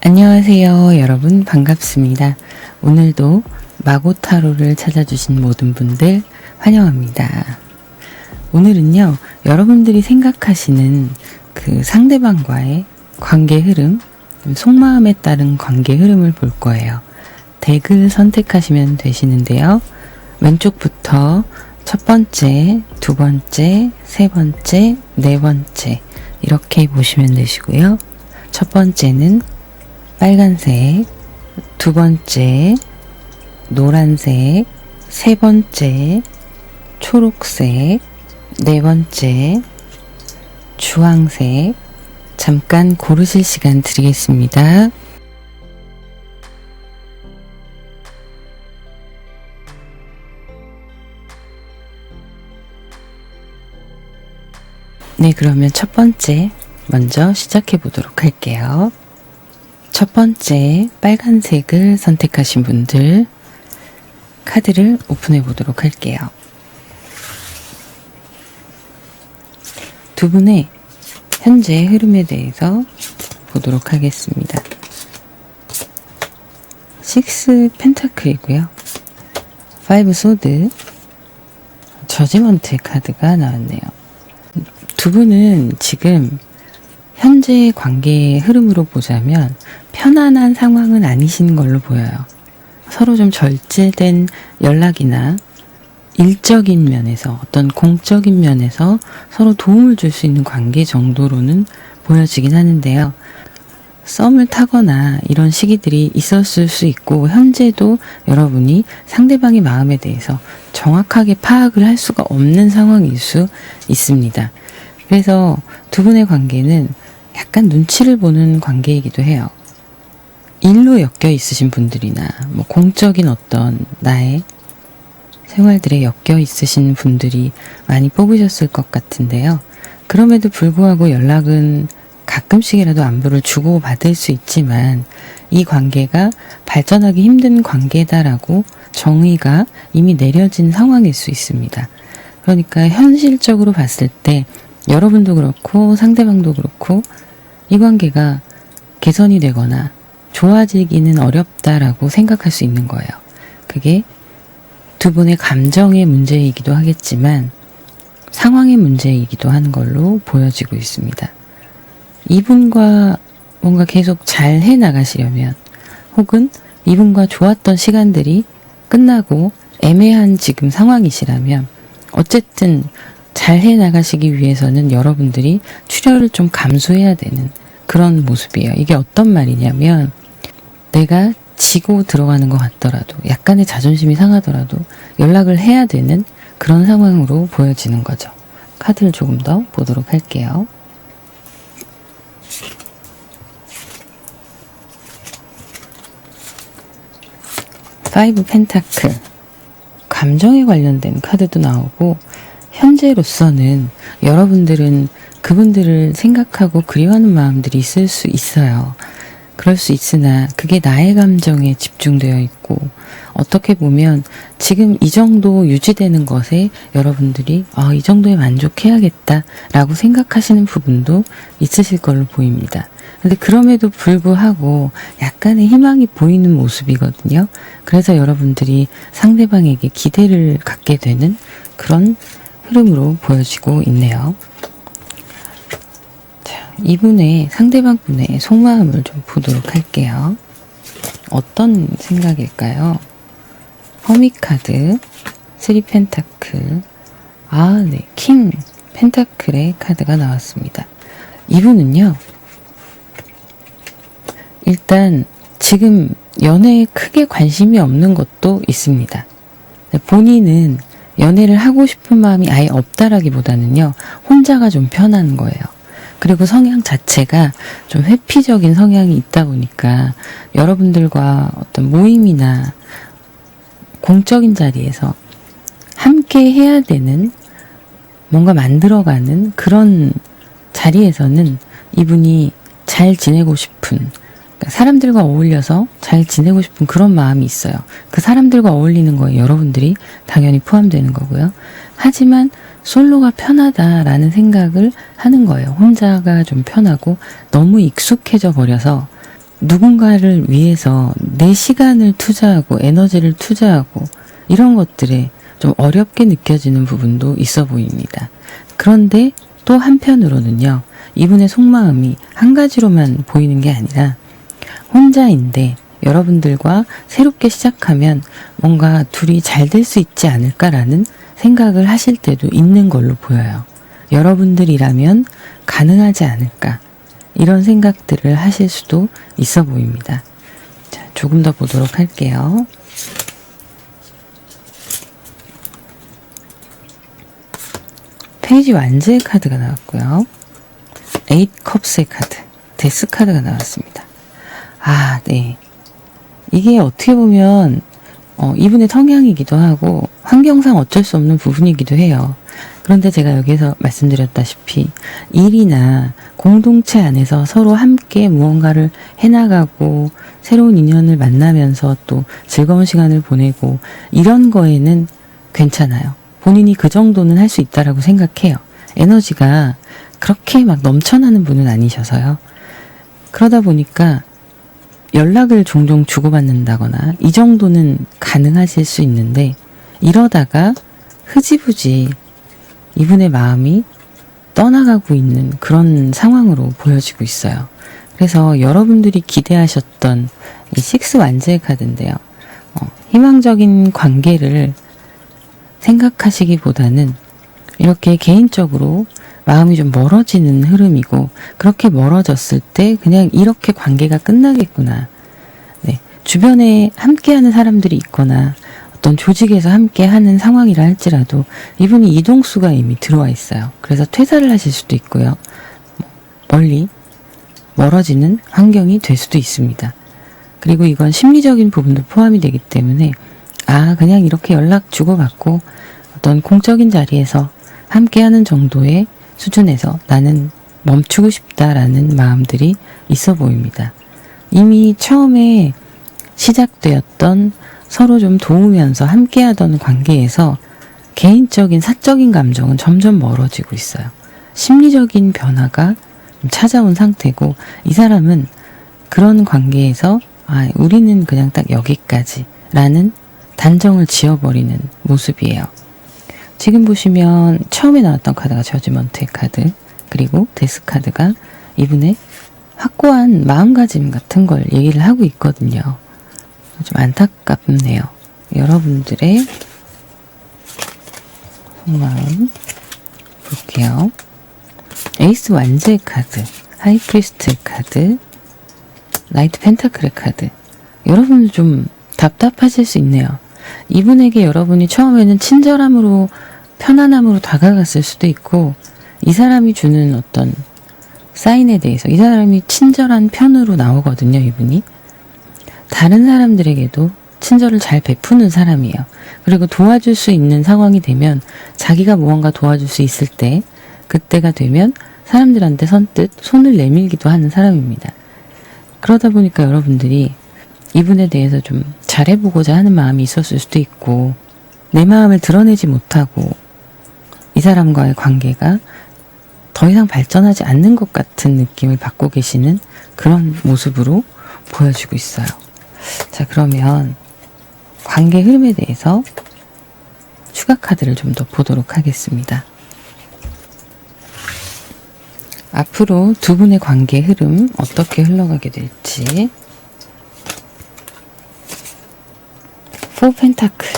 안녕하세요. 여러분 반갑습니다. 오늘도 마고타로를 찾아주신 모든 분들 환영합니다. 오늘은요, 여러분들이 생각하시는 그 상대방과의 관계 흐름, 속마음에 따른 관계 흐름을 볼 거예요. 덱을 선택하시면 되시는데요. 왼쪽부터 첫 번째, 두 번째, 세 번째, 네 번째 이렇게 보시면 되시고요. 첫 번째는 빨간색, 두 번째 노란색, 세 번째 초록색, 네 번째 주황색. 잠깐 고르실 시간 드리겠습니다. 네, 그러면 첫 번째 먼저 시작해 보도록 할게요. 첫 번째 빨간색을 선택하신 분들 카드를 오픈해 보도록 할게요. 두 분의 현재 흐름에 대해서 보도록 하겠습니다. 6 펜타클이고요. 5 소드, 저지먼트 카드가 나왔네요. 두 분은 지금 현재 관계의 흐름으로 보자면 편안한 상황은 아니신 걸로 보여요. 서로 좀 절제된 연락이나 일적인 면에서, 어떤 공적인 면에서 서로 도움을 줄 수 있는 관계 정도로는 보여지긴 하는데요. 썸을 타거나 이런 시기들이 있었을 수 있고, 현재도 여러분이 상대방의 마음에 대해서 정확하게 파악을 할 수가 없는 상황일 수 있습니다. 그래서 두 분의 관계는 약간 눈치를 보는 관계이기도 해요. 일로 엮여 있으신 분들이나 공적인 어떤 나의 생활들에 엮여 있으신 분들이 많이 뽑으셨을 것 같은데요. 그럼에도 불구하고 연락은 가끔씩이라도 안부를 주고받을 수 있지만 이 관계가 발전하기 힘든 관계다라고 정의가 이미 내려진 상황일 수 있습니다. 그러니까 현실적으로 봤을 때 여러분도 그렇고 상대방도 그렇고 이 관계가 개선이 되거나 좋아지기는 어렵다라고 생각할 수 있는 거예요. 그게 두 분의 감정의 문제이기도 하겠지만 상황의 문제이기도 한 걸로 보여지고 있습니다. 이분과 뭔가 계속 잘 해나가시려면, 혹은 이분과 좋았던 시간들이 끝나고 애매한 지금 상황이시라면 어쨌든 잘 해나가시기 위해서는 여러분들이 출혈을 좀 감수해야 되는 그런 모습이에요. 이게 어떤 말이냐면, 내가 지고 들어가는 것 같더라도, 약간의 자존심이 상하더라도 연락을 해야 되는 그런 상황으로 보여지는 거죠. 카드를 조금 더 보도록 할게요. 파이브 펜타클, 감정에 관련된 카드도 나오고, 현재로서는 여러분들은 그분들을 생각하고 그리워하는 마음들이 있을 수 있어요. 그럴 수 있으나 그게 나의 감정에 집중되어 있고, 어떻게 보면 지금 이 정도 유지되는 것에 여러분들이 이 정도에 만족해야겠다 라고 생각하시는 부분도 있으실 걸로 보입니다. 근데 그럼에도 불구하고 약간의 희망이 보이는 모습이거든요. 그래서 여러분들이 상대방에게 기대를 갖게 되는 그런 흐름으로 보여지고 있네요. 자, 이분의 상대방분의 속마음을 좀 보도록 할게요. 어떤 생각일까요? 허밋 카드, 3 펜타클, 네, 킹 펜타클의 카드가 나왔습니다. 이분은요, 일단 지금 연애에 크게 관심이 없는 것도 있습니다. 본인은 연애를 하고 싶은 마음이 아예 없다라기보다는요, 혼자가 좀 편한 거예요. 그리고 성향 자체가 좀 회피적인 성향이 있다 보니까 여러분들과 어떤 모임이나 공적인 자리에서 함께 해야 되는, 뭔가 만들어가는 그런 자리에서는 이분이 잘 지내고 싶은, 사람들과 어울려서 잘 지내고 싶은 그런 마음이 있어요. 그 사람들과 어울리는 거에 여러분들이 당연히 포함되는 거고요. 하지만 솔로가 편하다라는 생각을 하는 거예요. 혼자가 좀 편하고 너무 익숙해져 버려서 누군가를 위해서 내 시간을 투자하고 에너지를 투자하고 이런 것들에 좀 어렵게 느껴지는 부분도 있어 보입니다. 그런데 또 한편으로는요, 이분의 속마음이 한 가지로만 보이는 게 아니라 혼자인데 여러분들과 새롭게 시작하면 뭔가 둘이 잘 될 수 있지 않을까라는 생각을 하실 때도 있는 걸로 보여요. 여러분들이라면 가능하지 않을까, 이런 생각들을 하실 수도 있어 보입니다. 자, 조금 더 보도록 할게요. 페이지 완즈의 카드가 나왔고요. 8 컵스의 카드, 데스 카드가 나왔습니다. 아, 네. 이게 어떻게 보면 이분의 성향이기도 하고 환경상 어쩔 수 없는 부분이기도 해요. 그런데 제가 여기서 말씀드렸다시피 일이나 공동체 안에서 서로 함께 무언가를 해나가고 새로운 인연을 만나면서 또 즐거운 시간을 보내고 이런 거에는 괜찮아요. 본인이 그 정도는 할 수 있다라고 생각해요. 에너지가 그렇게 막 넘쳐나는 분은 아니셔서요. 그러다 보니까 연락을 종종 주고받는다거나 이 정도는 가능하실 수 있는데, 이러다가 흐지부지 이분의 마음이 떠나가고 있는 그런 상황으로 보여지고 있어요. 그래서 여러분들이 기대하셨던 이 6 완즈의 카드인데요. 희망적인 관계를 생각하시기보다는 이렇게 개인적으로 마음이 좀 멀어지는 흐름이고, 그렇게 멀어졌을 때 그냥 이렇게 관계가 끝나겠구나. 네, 주변에 함께하는 사람들이 있거나 어떤 조직에서 함께하는 상황이라 할지라도 이분이 이동수가 이미 들어와 있어요. 그래서 퇴사를 하실 수도 있고요. 멀리 멀어지는 환경이 될 수도 있습니다. 그리고 이건 심리적인 부분도 포함이 되기 때문에 그냥 이렇게 연락 주고받고 어떤 공적인 자리에서 함께하는 정도의 수준에서 나는 멈추고 싶다라는 마음들이 있어 보입니다. 이미 처음에 시작되었던 서로 좀 도우면서 함께하던 관계에서 개인적인 사적인 감정은 점점 멀어지고 있어요. 심리적인 변화가 찾아온 상태고, 이 사람은 그런 관계에서 우리는 그냥 딱 여기까지 라는 단정을 지어버리는 모습이에요. 지금 보시면 처음에 나왔던 카드가 저지먼트의 카드, 그리고 데스 카드가 이분의 확고한 마음가짐 같은 걸 얘기를 하고 있거든요. 좀 안타깝네요. 여러분들의 속마음 볼게요. 에이스 완즈의 카드, 하이프리스트의 카드, 나이트 펜타클의 카드. 여러분들 좀 답답하실 수 있네요. 이분에게 여러분이 처음에는 친절함으로, 편안함으로 다가갔을 수도 있고, 이 사람이 주는 어떤 사인에 대해서 이 사람이 친절한 편으로 나오거든요. 이분이 다른 사람들에게도 친절을 잘 베푸는 사람이에요. 그리고 도와줄 수 있는 상황이 되면, 자기가 무언가 도와줄 수 있을 때, 그때가 되면 사람들한테 선뜻 손을 내밀기도 하는 사람입니다. 그러다 보니까 여러분들이 이분에 대해서 좀 잘해보고자 하는 마음이 있었을 수도 있고, 내 마음을 드러내지 못하고 이 사람과의 관계가 더 이상 발전하지 않는 것 같은 느낌을 받고 계시는 그런 모습으로 보여지고 있어요. 자, 그러면 관계 흐름에 대해서 추가 카드를 좀 더 보도록 하겠습니다. 앞으로 두 분의 관계 흐름 어떻게 흘러가게 될지. 4 펜타클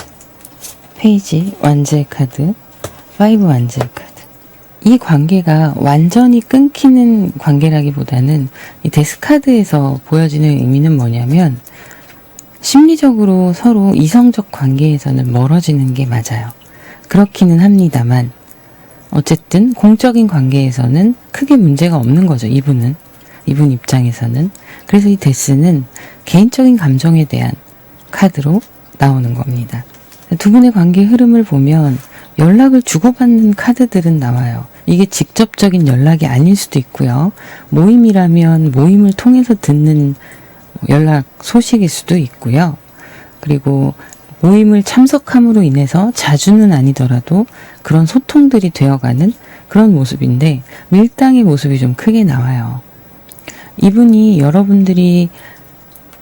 페이지 완즈의 카드, 5 완즈의 카드. 이 관계가 완전히 끊기는 관계라기보다는 이 데스 카드에서 보여지는 의미는 뭐냐면, 심리적으로 서로 이성적 관계에서는 멀어지는 게 맞아요. 그렇기는 합니다만 어쨌든 공적인 관계에서는 크게 문제가 없는 거죠. 이분 입장에서는. 그래서 이 데스는 개인적인 감정에 대한 카드로 나오는 겁니다. 두 분의 관계 흐름을 보면 연락을 주고받는 카드들은 나와요. 이게 직접적인 연락이 아닐 수도 있고요. 모임이라면 모임을 통해서 듣는 연락 소식일 수도 있고요. 그리고 모임을 참석함으로 인해서 자주는 아니더라도 그런 소통들이 되어가는 그런 모습인데, 밀당의 모습이 좀 크게 나와요. 이분이 여러분들이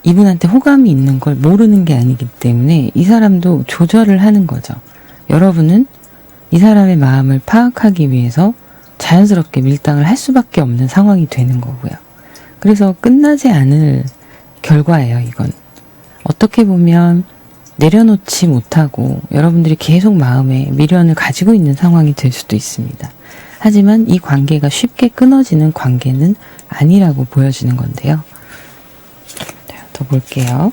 이분한테 호감이 있는 걸 모르는 게 아니기 때문에 이 사람도 조절을 하는 거죠. 여러분은 이 사람의 마음을 파악하기 위해서 자연스럽게 밀당을 할 수밖에 없는 상황이 되는 거고요. 그래서 끝나지 않을 결과예요, 이건. 어떻게 보면 내려놓지 못하고 여러분들이 계속 마음에 미련을 가지고 있는 상황이 될 수도 있습니다. 하지만 이 관계가 쉽게 끊어지는 관계는 아니라고 보여지는 건데요. 자, 더 볼게요.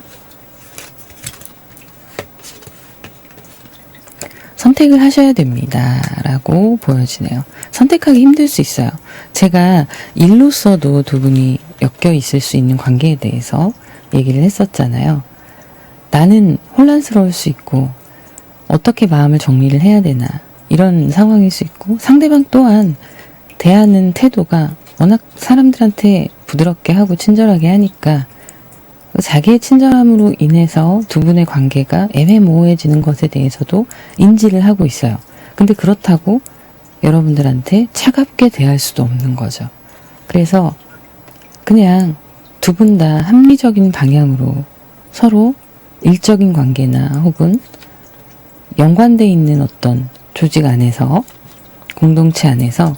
선택을 하셔야 됩니다. 라고 보여지네요. 선택하기 힘들 수 있어요. 제가 일로서도 두 분이 엮여 있을 수 있는 관계에 대해서 얘기를 했었잖아요. 나는 혼란스러울 수 있고 어떻게 마음을 정리를 해야 되나 이런 상황일 수 있고 상대방 또한 대하는 태도가 워낙 사람들한테 부드럽게 하고 친절하게 하니까 자기의 친절함으로 인해서 두 분의 관계가 애매모호해지는 것에 대해서도 인지를 하고 있어요. 근데 그렇다고 여러분들한테 차갑게 대할 수도 없는 거죠. 그래서 그냥 두 분 다 합리적인 방향으로 서로 일적인 관계나 혹은 연관돼 있는 어떤 조직 안에서 공동체 안에서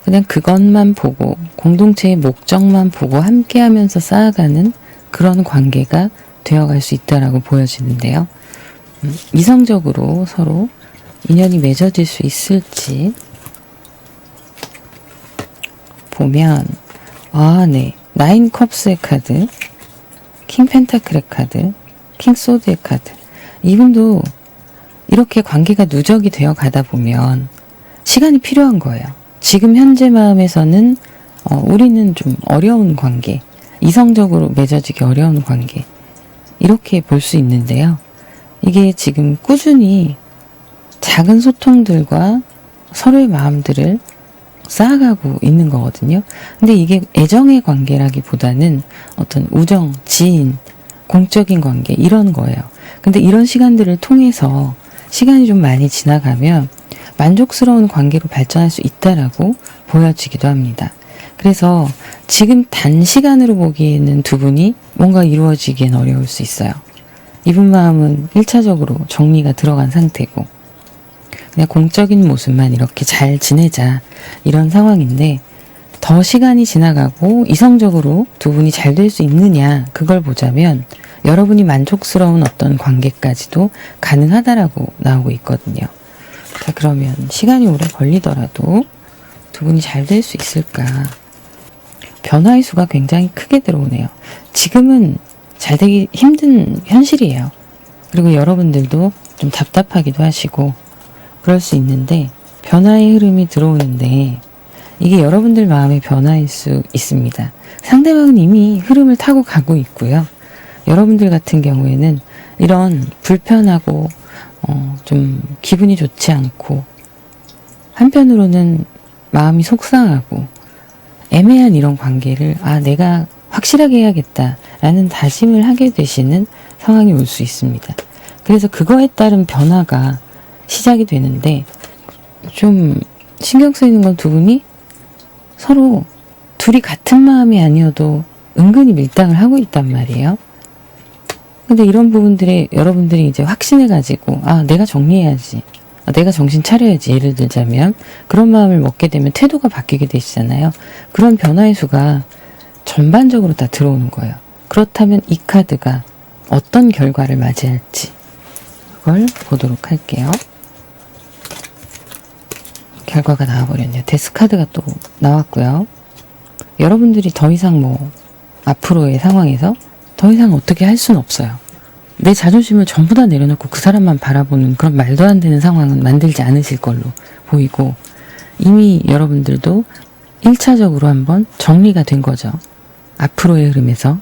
그냥 그것만 보고 공동체의 목적만 보고 함께하면서 쌓아가는 그런 관계가 되어갈 수 있다라고 보여지는데요. 이성적으로 서로 인연이 맺어질 수 있을지 보면 네. 나인 컵스의 카드, 킹 펜타클의 카드, 킹 소드의 카드. 이분도 이렇게 관계가 누적이 되어 가다 보면 시간이 필요한 거예요. 지금 현재 마음에서는 우리는 좀 어려운 관계, 이성적으로 맺어지기 어려운 관계 이렇게 볼 수 있는데요. 이게 지금 꾸준히 작은 소통들과 서로의 마음들을 쌓아가고 있는 거거든요. 근데 이게 애정의 관계라기보다는 어떤 우정, 지인, 공적인 관계 이런 거예요. 근데 이런 시간들을 통해서 시간이 좀 많이 지나가면 만족스러운 관계로 발전할 수 있다라고 보여지기도 합니다. 그래서 지금 단시간으로 보기에는 두 분이 뭔가 이루어지기엔 어려울 수 있어요. 이분 마음은 1차적으로 정리가 들어간 상태고 그냥 공적인 모습만 이렇게 잘 지내자 이런 상황인데 더 시간이 지나가고 이성적으로 두 분이 잘 될 수 있느냐 그걸 보자면 여러분이 만족스러운 어떤 관계까지도 가능하다라고 나오고 있거든요. 자, 그러면 시간이 오래 걸리더라도 두 분이 잘 될 수 있을까? 변화의 수가 굉장히 크게 들어오네요. 지금은 잘 되기 힘든 현실이에요. 그리고 여러분들도 좀 답답하기도 하시고 그럴 수 있는데 변화의 흐름이 들어오는데 이게 여러분들 마음의 변화일 수 있습니다. 상대방은 이미 흐름을 타고 가고 있고요. 여러분들 같은 경우에는 이런 불편하고 좀 기분이 좋지 않고 한편으로는 마음이 속상하고 애매한 이런 관계를 내가 확실하게 해야겠다라는 다짐을 하게 되시는 상황이 올 수 있습니다. 그래서 그거에 따른 변화가 시작이 되는데 좀 신경 쓰이는 건 두 분이 서로 둘이 같은 마음이 아니어도 은근히 밀당을 하고 있단 말이에요. 근데 이런 부분들에 여러분들이 이제 확신을 가지고 내가 정리해야지, 내가 정신 차려야지 예를 들자면 그런 마음을 먹게 되면 태도가 바뀌게 되시잖아요. 그런 변화의 수가 전반적으로 다 들어오는 거예요. 그렇다면 이 카드가 어떤 결과를 맞이할지 그걸 보도록 할게요. 결과가 나와버렸네요. 데스카드가 또 나왔고요. 여러분들이 더 이상 앞으로의 상황에서 더 이상 어떻게 할 수는 없어요. 내 자존심을 전부 다 내려놓고 그 사람만 바라보는 그런 말도 안 되는 상황은 만들지 않으실 걸로 보이고 이미 여러분들도 1차적으로 한번 정리가 된 거죠. 앞으로의 흐름에서.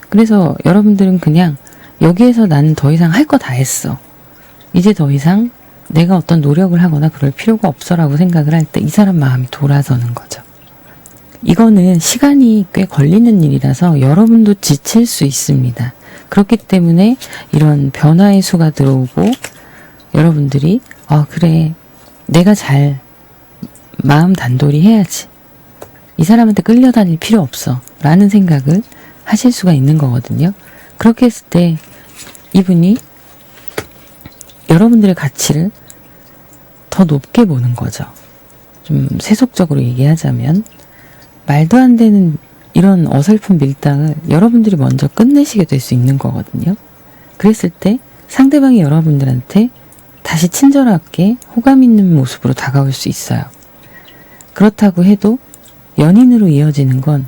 그래서 여러분들은 그냥 여기에서 나는 더 이상 할 거 다 했어. 이제 더 이상 내가 어떤 노력을 하거나 그럴 필요가 없어라고 생각을 할 때 이 사람 마음이 돌아서는 거죠. 이거는 시간이 꽤 걸리는 일이라서 여러분도 지칠 수 있습니다. 그렇기 때문에 이런 변화의 수가 들어오고 여러분들이 그래 내가 잘 마음 단돌이 해야지. 이 사람한테 끌려다닐 필요 없어 라는 생각을 하실 수가 있는 거거든요. 그렇게 했을 때 이분이 여러분들의 가치를 더 높게 보는 거죠. 좀 세속적으로 얘기하자면 말도 안 되는 이런 어설픈 밀당을 여러분들이 먼저 끝내시게 될 수 있는 거거든요. 그랬을 때 상대방이 여러분들한테 다시 친절하게 호감 있는 모습으로 다가올 수 있어요. 그렇다고 해도 연인으로 이어지는 건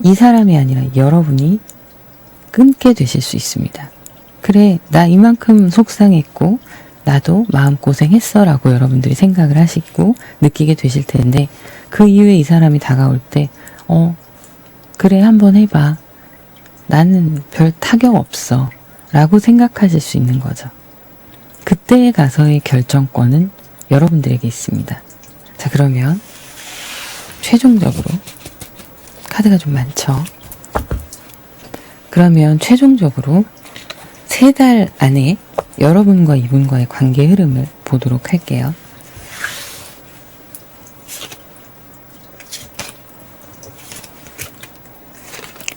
이 사람이 아니라 여러분이 끊게 되실 수 있습니다. 그래, 나 이만큼 속상했고 나도 마음고생했어 라고 여러분들이 생각을 하시고 느끼게 되실 텐데, 그 이후에 이 사람이 다가올 때 그래, 한번 해봐, 나는 별 타격 없어 라고 생각하실 수 있는 거죠. 그때에 가서의 결정권은 여러분들에게 있습니다. 자, 그러면 최종적으로 카드가 좀 많죠. 그러면 최종적으로 3달 안에 여러분과 이분과의 관계 흐름을 보도록 할게요.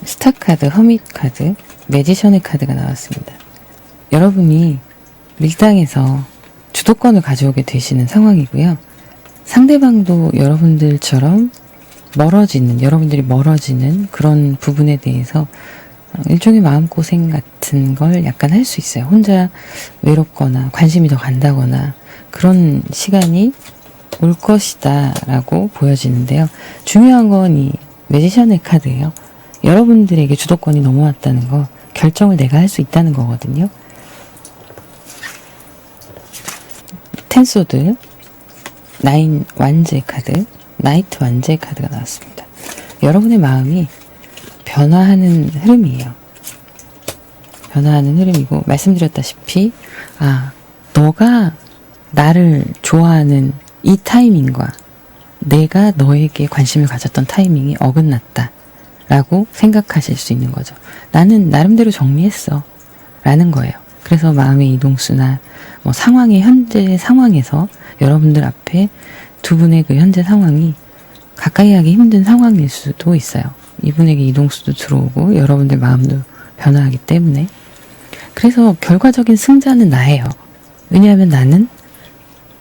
스타 카드, 허밋 카드, 매지션의 카드가 나왔습니다. 여러분이 밀당에서 주도권을 가져오게 되시는 상황이고요. 상대방도 여러분들처럼 여러분들이 멀어지는 그런 부분에 대해서 일종의 마음고생 같은 걸 약간 할 수 있어요. 혼자 외롭거나 관심이 더 간다거나 그런 시간이 올 것이다 라고 보여지는데요. 중요한 건 이 매지션의 카드예요. 여러분들에게 주도권이 넘어왔다는 거, 결정을 내가 할 수 있다는 거거든요. 텐소드, 9 완제 카드, 나이트 완제 카드가 나왔습니다. 여러분의 마음이 변화하는 흐름이에요. 변화하는 흐름이고, 말씀드렸다시피 너가 나를 좋아하는 이 타이밍과 내가 너에게 관심을 가졌던 타이밍이 어긋났다 라고 생각하실 수 있는 거죠. 나는 나름대로 정리했어 라는 거예요. 그래서 마음의 이동수나 현재 상황에서 여러분들 앞에 두 분의 그 현재 상황이 가까이 하기 힘든 상황일 수도 있어요. 이분에게 이동수도 들어오고 여러분들 마음도 변화하기 때문에. 그래서 결과적인 승자는 나예요. 왜냐하면 나는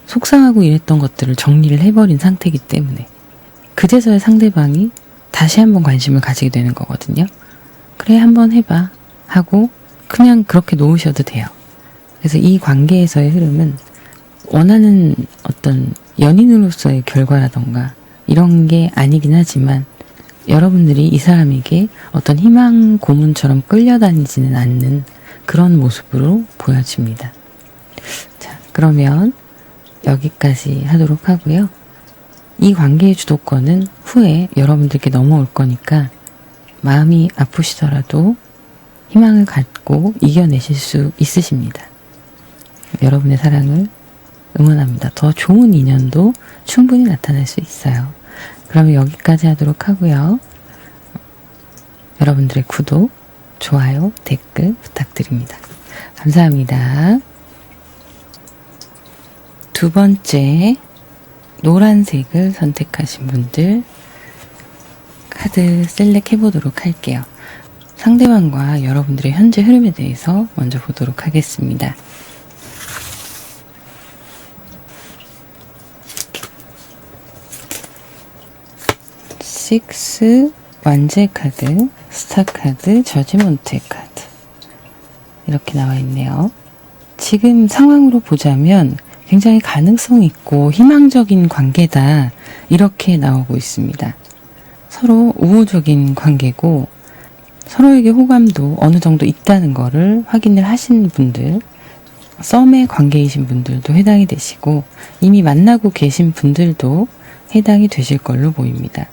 속상하고 이랬던 것들을 정리를 해버린 상태이기 때문에. 그제서야 상대방이 다시 한번 관심을 가지게 되는 거거든요. 그래, 한번 해봐 하고 그냥 그렇게 놓으셔도 돼요. 그래서 이 관계에서의 흐름은 원하는 어떤 연인으로서의 결과라던가 이런 게 아니긴 하지만 여러분들이 이 사람에게 어떤 희망 고문처럼 끌려다니지는 않는 그런 모습으로 보여집니다. 자, 그러면 여기까지 하도록 하고요. 이 관계의 주도권은 후에 여러분들께 넘어올 거니까 마음이 아프시더라도 희망을 갖고 이겨내실 수 있으십니다. 여러분의 사랑을 응원합니다. 더 좋은 인연도 충분히 나타날 수 있어요. 그러면 여기까지 하도록 하고요. 여러분들의 구독, 좋아요, 댓글 부탁드립니다. 감사합니다. 두 번째, 노란색을 선택하신 분들 카드 셀렉 해보도록 할게요. 상대방과 여러분들의 현재 흐름에 대해서 먼저 보도록 하겠습니다. 식스 완제 카드, 스타 카드, 저지먼트 카드 이렇게 나와 있네요. 지금 상황으로 보자면 굉장히 가능성 있고 희망적인 관계다 이렇게 나오고 있습니다. 서로 우호적인 관계고 서로에게 호감도 어느 정도 있다는 거를 확인을 하신 분들, 썸의 관계이신 분들도 해당이 되시고 이미 만나고 계신 분들도 해당이 되실 걸로 보입니다.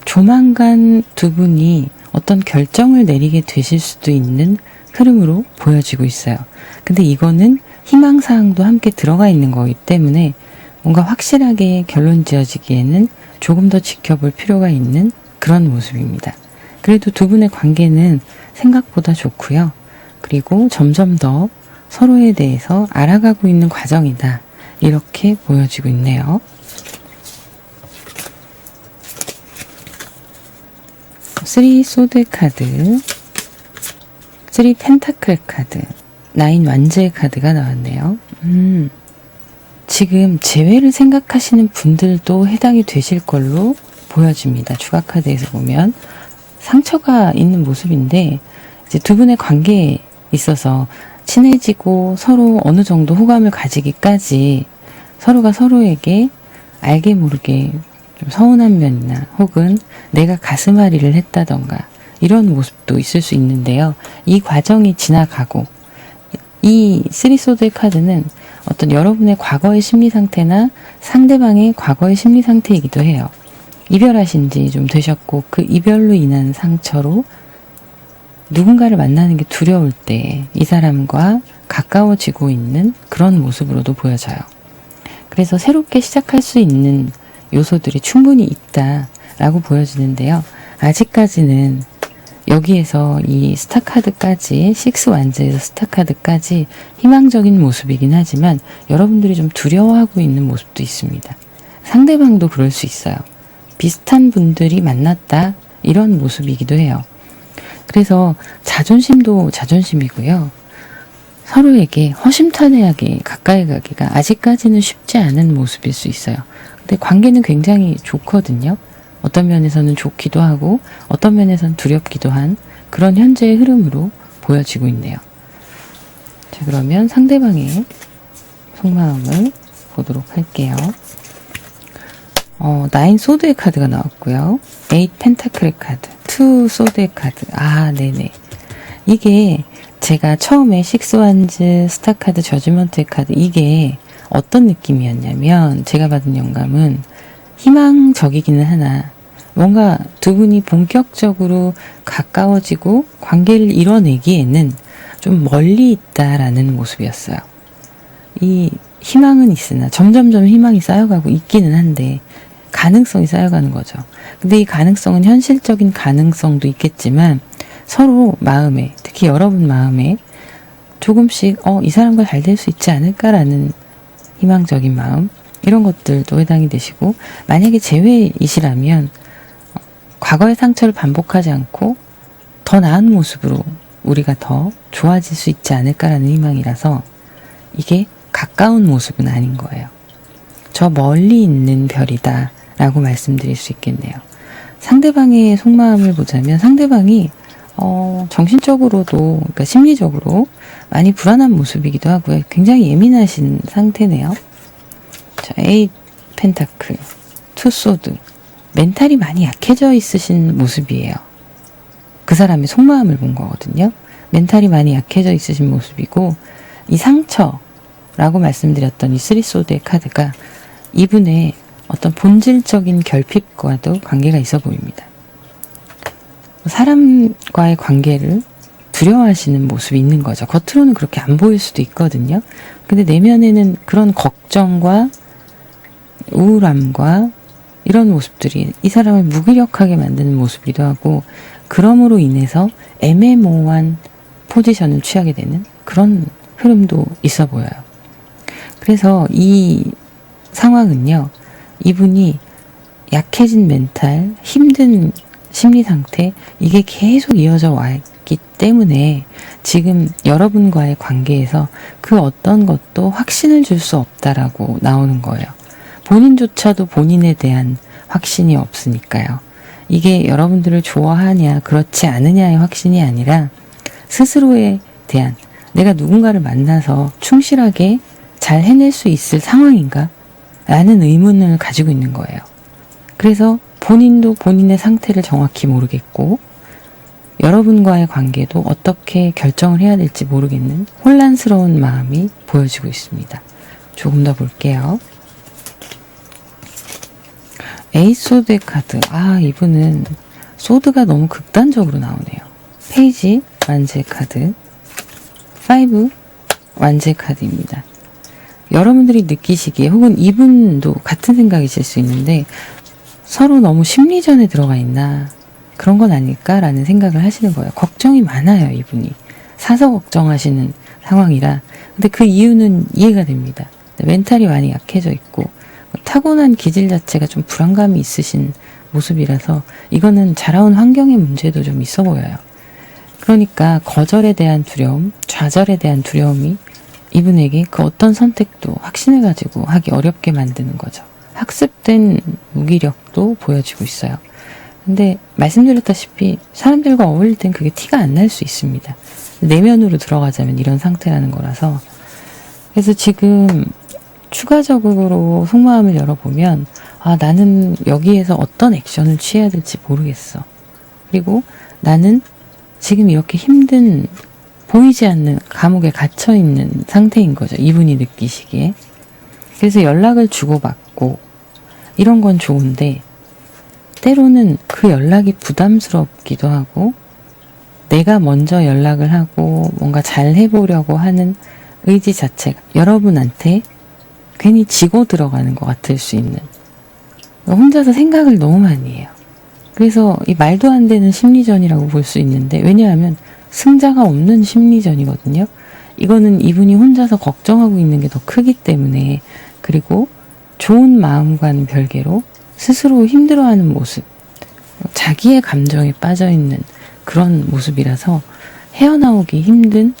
조만간 두 분이 어떤 결정을 내리게 되실 수도 있는 흐름으로 보여지고 있어요. 근데 이거는 희망사항도 함께 들어가 있는 거기 때문에 뭔가 확실하게 결론 지어지기에는 조금 더 지켜볼 필요가 있는 그런 모습입니다. 그래도 두 분의 관계는 생각보다 좋고요. 그리고 점점 더 서로에 대해서 알아가고 있는 과정이다. 이렇게 보여지고 있네요. 쓰리 소드 카드, 3 펜타클 카드, 9 완제의 카드가 나왔네요. 지금 재회를 생각하시는 분들도 해당이 되실 걸로 보여집니다. 추가 카드에서 보면 상처가 있는 모습인데 이제 두 분의 관계에 있어서 친해지고 서로 어느 정도 호감을 가지기까지 서로가 서로에게 알게 모르게 좀 서운한 면이나 혹은 내가 가슴앓이를 했다던가 이런 모습도 있을 수 있는데요. 이 과정이 지나가고 이 쓰리소드의 카드는 어떤 여러분의 과거의 심리 상태나 상대방의 과거의 심리 상태이기도 해요. 이별하신 지 좀 되셨고 그 이별로 인한 상처로 누군가를 만나는 게 두려울 때 이 사람과 가까워지고 있는 그런 모습으로도 보여져요. 그래서 새롭게 시작할 수 있는 요소들이 충분히 있다라고 보여지는데요. 아직까지는 여기에서 이 스타카드까지 6 완제에서 스타카드까지 희망적인 모습이긴 하지만 여러분들이 좀 두려워하고 있는 모습도 있습니다. 상대방도 그럴 수 있어요. 비슷한 분들이 만났다 이런 모습이기도 해요. 그래서 자존심도 자존심이고요. 서로에게 허심탄회하게 가까이 가기가 아직까지는 쉽지 않은 모습일 수 있어요. 근데 관계는 굉장히 좋거든요. 어떤 면에서는 좋기도 하고 어떤 면에서는 두렵기도 한 그런 현재의 흐름으로 보여지고 있네요. 자, 그러면 상대방의 속마음을 보도록 할게요. 9 소드의 카드가 나왔고요. 8 펜타클의 카드, 2 소드의 카드. 네네. 이게 제가 처음에 6 완즈, 스타 카드, 저지먼트의 카드 이게 어떤 느낌이었냐면 제가 받은 영감은 희망적이기는 하나 뭔가 두 분이 본격적으로 가까워지고 관계를 이뤄내기에는 좀 멀리 있다라는 모습이었어요. 이 희망은 있으나 점점점 희망이 쌓여가고 있기는 한데 가능성이 쌓여가는 거죠. 근데 이 가능성은 현실적인 가능성도 있겠지만 서로 마음에, 특히 여러분 마음에 조금씩 이 사람과 잘 될 수 있지 않을까라는 희망적인 마음 이런 것들도 해당이 되시고 만약에 재회이시라면 과거의 상처를 반복하지 않고 더 나은 모습으로 우리가 더 좋아질 수 있지 않을까라는 희망이라서 이게 가까운 모습은 아닌 거예요. 저 멀리 있는 별이다 라고 말씀드릴 수 있겠네요. 상대방의 속마음을 보자면 상대방이 정신적으로도 그러니까 심리적으로 많이 불안한 모습이기도 하고요. 굉장히 예민하신 상태네요. 자, 8 펜타클, 2 소드. 멘탈이 많이 약해져 있으신 모습이에요. 그 사람의 속마음을 본 거거든요. 멘탈이 많이 약해져 있으신 모습이고 이 상처라고 말씀드렸던 이 3 소드의 카드가 이분의 어떤 본질적인 결핍과도 관계가 있어 보입니다. 사람과의 관계를 두려워하시는 모습이 있는 거죠. 겉으로는 그렇게 안 보일 수도 있거든요. 근데 내면에는 그런 걱정과 우울함과 이런 모습들이 이 사람을 무기력하게 만드는 모습이기도 하고 그럼으로 인해서 애매모호한 포지션을 취하게 되는 그런 흐름도 있어 보여요. 그래서 이 상황은요. 이분이 약해진 멘탈, 힘든 심리 상태 이게 계속 이어져 왔기 때문에 지금 여러분과의 관계에서 그 어떤 것도 확신을 줄 수 없다라고 나오는 거예요. 본인조차도 본인에 대한 확신이 없으니까요. 이게 여러분들을 좋아하냐 그렇지 않느냐의 확신이 아니라 스스로에 대한 내가 누군가를 만나서 충실하게 잘 해낼 수 있을 상황인가? 라는 의문을 가지고 있는 거예요. 그래서 본인도 본인의 상태를 정확히 모르겠고 여러분과의 관계도 어떻게 결정을 해야 될지 모르겠는 혼란스러운 마음이 보여지고 있습니다. 조금 더 볼게요. 에이스 소드의 카드. 이분은 소드가 너무 극단적으로 나오네요. 페이지 완제 카드, 5 완제 카드입니다. 여러분들이 느끼시기에 혹은 이분도 같은 생각이실 수 있는데 서로 너무 심리전에 들어가 있나 그런 건 아닐까라는 생각을 하시는 거예요. 걱정이 많아요. 이분이. 사서 걱정하시는 상황이라. 근데 그 이유는 이해가 됩니다. 멘탈이 많이 약해져 있고 타고난 기질 자체가 좀 불안감이 있으신 모습이라서 이거는 자라온 환경의 문제도 좀 있어 보여요. 그러니까 거절에 대한 두려움, 좌절에 대한 두려움이 이분에게 그 어떤 선택도 확신을 가지고 하기 어렵게 만드는 거죠. 학습된 무기력도 보여지고 있어요. 근데 말씀드렸다시피 사람들과 어울릴 땐 그게 티가 안 날 수 있습니다. 내면으로 들어가자면 이런 상태라는 거라서. 그래서 지금 추가적으로 속마음을 열어보면 나는 여기에서 어떤 액션을 취해야 될지 모르겠어. 그리고 나는 지금 이렇게 힘든 보이지 않는 감옥에 갇혀있는 상태인 거죠. 이분이 느끼시기에. 그래서 연락을 주고받고 이런 건 좋은데 때로는 그 연락이 부담스럽기도 하고 내가 먼저 연락을 하고 뭔가 잘 해보려고 하는 의지 자체가 여러분한테 괜히 지고 들어가는 것 같을 수 있는, 혼자서 생각을 너무 많이 해요. 그래서 이 말도 안 되는 심리전이라고 볼 수 있는데, 왜냐하면 승자가 없는 심리전이거든요. 이거는 이분이 혼자서 걱정하고 있는 게 더 크기 때문에, 그리고 좋은 마음과는 별개로 스스로 힘들어하는 모습, 자기의 감정에 빠져있는 그런 모습이라서 헤어나오기 힘든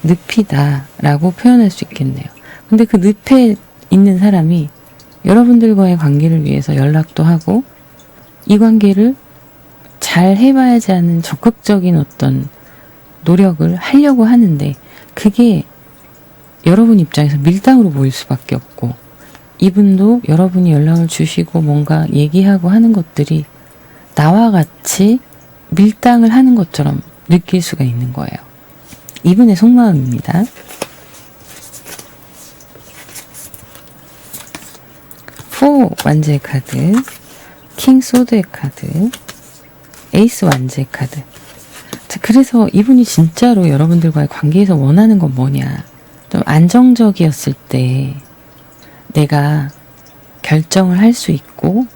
늪이다라고 표현할 수 있겠네요. 근데 그 늪에 있는 사람이 여러분들과의 관계를 위해서 연락도 하고 이 관계를 잘 해봐야지 하는 적극적인 어떤 노력을 하려고 하는데, 그게 여러분 입장에서 밀당으로 보일 수밖에 없고, 이분도 여러분이 연락을 주시고 뭔가 얘기하고 하는 것들이 나와 같이 밀당을 하는 것처럼 느낄 수가 있는 거예요. 이분의 속마음입니다. 포 완제의 카드, 킹 소드의 카드, 에이스 완제의 카드. 자, 그래서 이분이 진짜로 여러분들과의 관계에서 원하는 건 뭐냐. 좀 안정적이었을 때 내가 결정을 할 수 있고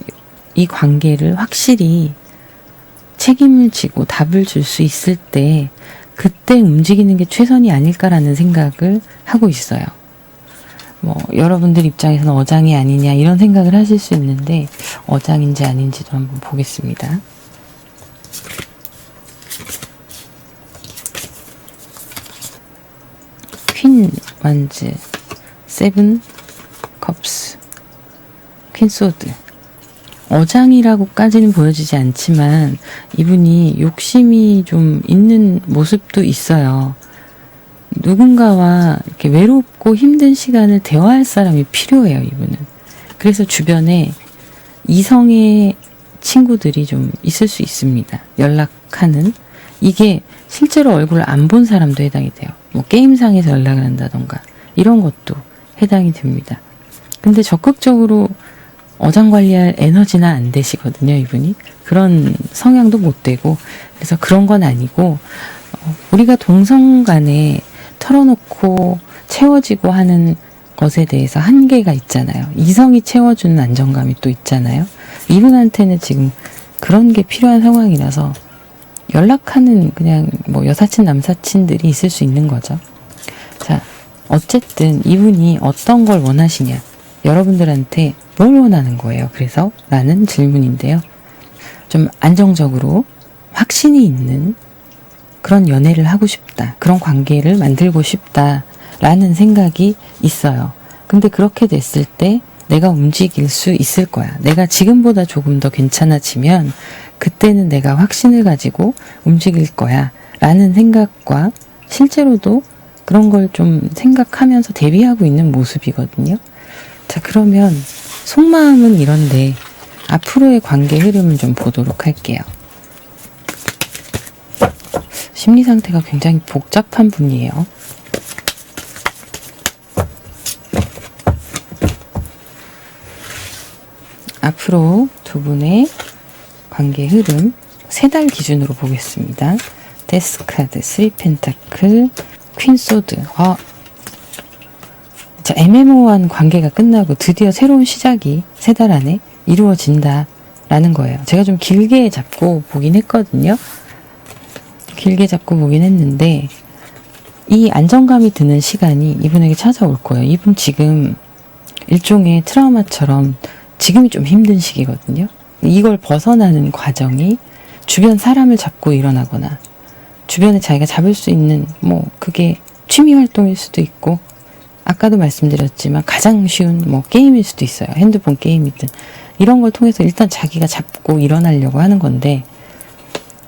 이 관계를 확실히 책임을 지고 답을 줄 수 있을 때 그때 움직이는 게 최선이 아닐까라는 생각을 하고 있어요. 여러분들 입장에서는 어장이 아니냐 이런 생각을 하실 수 있는데, 어장인지 아닌지도 한번 보겠습니다. 퀸 완즈, 세븐 컵스, 퀸 소드. 어장이라고까지는 보여지지 않지만 이분이 욕심이 좀 있는 모습도 있어요. 누군가와 이렇게 외롭고 힘든 시간을 대화할 사람이 필요해요, 이분은. 그래서 주변에 이성의 친구들이 좀 있을 수 있습니다. 연락하는. 이게 실제로 얼굴을 안 본 사람도 해당이 돼요. 게임상에서 연락을 한다던가 이런 것도 해당이 됩니다. 근데 적극적으로 어장 관리할 에너지나 안 되시거든요, 이분이. 그런 성향도 못 되고. 그래서 그런 건 아니고, 우리가 동성 간에 털어놓고 채워지고 하는 것에 대해서 한계가 있잖아요. 이성이 채워주는 안정감이 또 있잖아요. 이분한테는 지금 그런 게 필요한 상황이라서 연락하는 그냥 여사친 남사친들이 있을 수 있는 거죠. 자, 어쨌든 이분이 어떤 걸 원하시냐, 여러분들한테 뭘 원하는 거예요. 그래서 라는 질문인데요. 좀 안정적으로 확신이 있는 그런 연애를 하고 싶다, 그런 관계를 만들고 싶다 라는 생각이 있어요. 근데 그렇게 됐을 때 내가 움직일 수 있을 거야. 내가 지금보다 조금 더 괜찮아지면 그때는 내가 확신을 가지고 움직일 거야 라는 생각과, 실제로도 그런 걸 좀 생각하면서 대비하고 있는 모습이거든요. 자, 그러면 속마음은 이런데 앞으로의 관계 흐름을 좀 보도록 할게요. 심리 상태가 굉장히 복잡한 분이에요. 앞으로 두 분의 관계 흐름 3달 기준으로 보겠습니다. 데스 카드, 3 펜타클, 퀸 소드. 애매모호한 관계가 끝나고 드디어 새로운 시작이 3달 안에 이루어진다 라는 거예요. 제가 좀 길게 잡고 보긴 했거든요. 길게 잡고 보긴 했는데, 이 안정감이 드는 시간이 이분에게 찾아올 거예요. 이분 지금 일종의 트라우마처럼 지금이 좀 힘든 시기거든요. 이걸 벗어나는 과정이 주변 사람을 잡고 일어나거나 주변에 자기가 잡을 수 있는 그게 취미 활동일 수도 있고, 아까도 말씀드렸지만 가장 쉬운 게임일 수도 있어요. 핸드폰 게임이든 이런 걸 통해서 일단 자기가 잡고 일어나려고 하는 건데,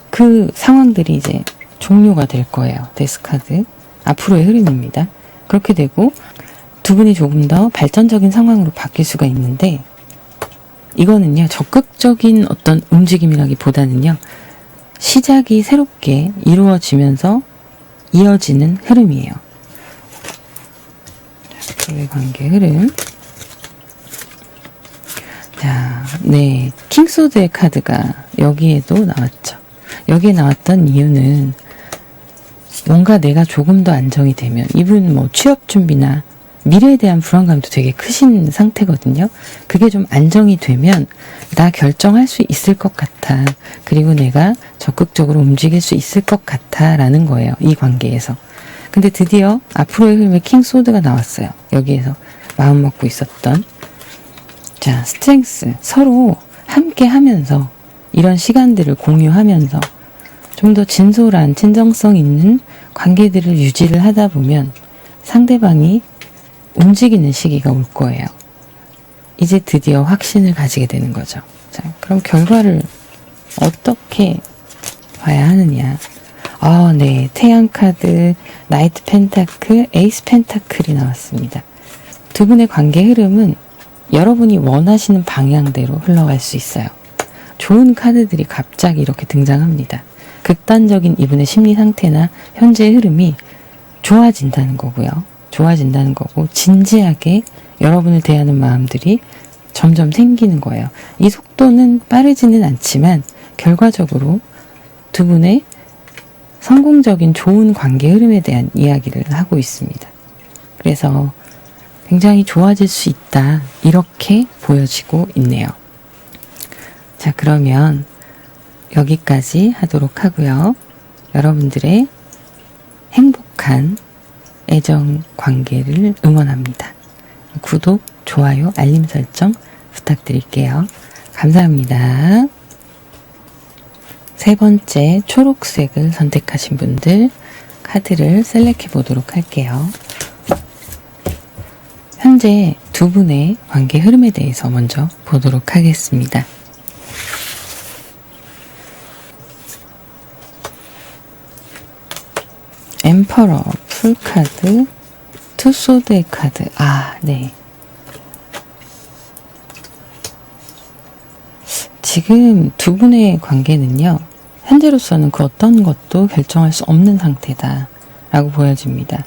그 상황들이 이제 종료가 될 거예요. 데스카드 앞으로의 흐름입니다. 그렇게 되고 두 분이 조금 더 발전적인 상황으로 바뀔 수가 있는데, 이거는요 적극적인 어떤 움직임이라기보다는요 시작이 새롭게 이루어지면서 이어지는 흐름이에요. 앞으로의 관계 흐름. 자, 네, 킹소드의 카드가 여기에도 나왔죠. 여기에 나왔던 이유는 뭔가 내가 조금 더 안정이 되면, 이분 취업 준비나 미래에 대한 불안감도 되게 크신 상태거든요. 그게 좀 안정이 되면 나 결정할 수 있을 것 같아. 그리고 내가 적극적으로 움직일 수 있을 것 같아 라는 거예요. 이 관계에서. 근데 드디어 앞으로의 흐름에 킹소드가 나왔어요. 여기에서 마음 먹고 있었던. 자, 스트렝스. 서로 함께 하면서, 이런 시간들을 공유하면서 좀 더 진솔한 진정성 있는 관계들을 유지를 하다 보면 상대방이 움직이는 시기가 올 거예요. 이제 드디어 확신을 가지게 되는 거죠. 자, 그럼 결과를 어떻게 봐야 하느냐. 네, 태양 카드, 나이트 펜타클, 에이스 펜타클이 나왔습니다. 두 분의 관계 흐름은 여러분이 원하시는 방향대로 흘러갈 수 있어요. 좋은 카드들이 갑자기 이렇게 등장합니다. 극단적인 이분의 심리 상태나 현재의 흐름이 좋아진다는 거고요. 좋아진다는 거고, 진지하게 여러분을 대하는 마음들이 점점 생기는 거예요. 이 속도는 빠르지는 않지만 결과적으로 두 분의 성공적인 좋은 관계 흐름에 대한 이야기를 하고 있습니다. 그래서 굉장히 좋아질 수 있다, 이렇게 보여지고 있네요. 자, 그러면 여기까지 하도록 하고요. 여러분들의 행복한 애정 관계를 응원합니다. 구독, 좋아요, 알림 설정 부탁드릴게요. 감사합니다. 세 번째 초록색을 선택하신 분들 카드를 셀렉해 보도록 할게요. 현재 두 분의 관계 흐름에 대해서 먼저 보도록 하겠습니다. 엠퍼러, 풀카드, 투소드의 카드. 네. 지금 두 분의 관계는요, 현재로서는 그 어떤 것도 결정할 수 없는 상태다 라고 보여집니다.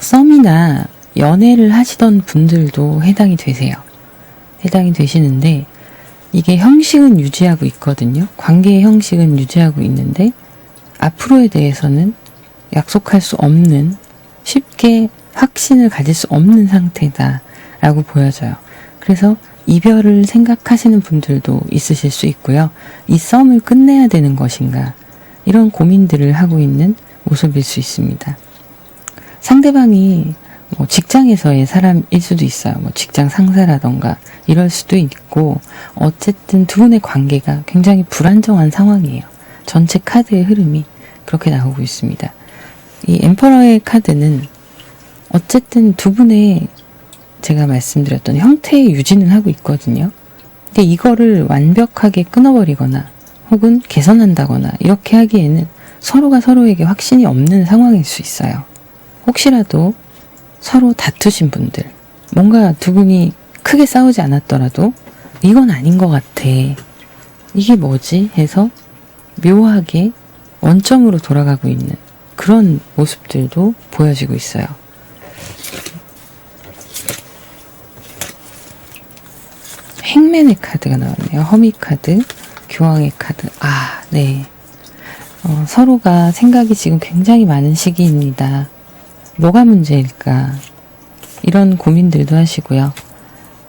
썸이나 연애를 하시던 분들도 해당이 되세요. 해당이 되시는데, 이게 형식은 유지하고 있거든요. 관계의 형식은 유지하고 있는데 앞으로에 대해서는 약속할 수 없는, 쉽게 확신을 가질 수 없는 상태다 라고 보여져요. 그래서 이별을 생각하시는 분들도 있으실 수 있고요. 이 썸을 끝내야 되는 것인가, 이런 고민들을 하고 있는 모습일 수 있습니다. 상대방이 직장에서의 사람일 수도 있어요. 직장 상사라던가 이럴 수도 있고, 어쨌든 두 분의 관계가 굉장히 불안정한 상황이에요. 전체 카드의 흐름이 그렇게 나오고 있습니다. 이 엠퍼러의 카드는 어쨌든 두 분의, 제가 말씀드렸던 형태의 유지는 하고 있거든요. 근데 이거를 완벽하게 끊어버리거나 혹은 개선한다거나 이렇게 하기에는 서로가 서로에게 확신이 없는 상황일 수 있어요. 혹시라도 서로 다투신 분들, 뭔가 두 분이 크게 싸우지 않았더라도 이건 아닌 것 같아, 이게 뭐지 해서 묘하게 원점으로 돌아가고 있는 그런 모습들도 보여지고 있어요. 행맨의 카드가 나왔네요. 허미 카드, 교황의 카드. 네. 서로가 생각이 지금 굉장히 많은 시기입니다. 뭐가 문제일까? 이런 고민들도 하시고요.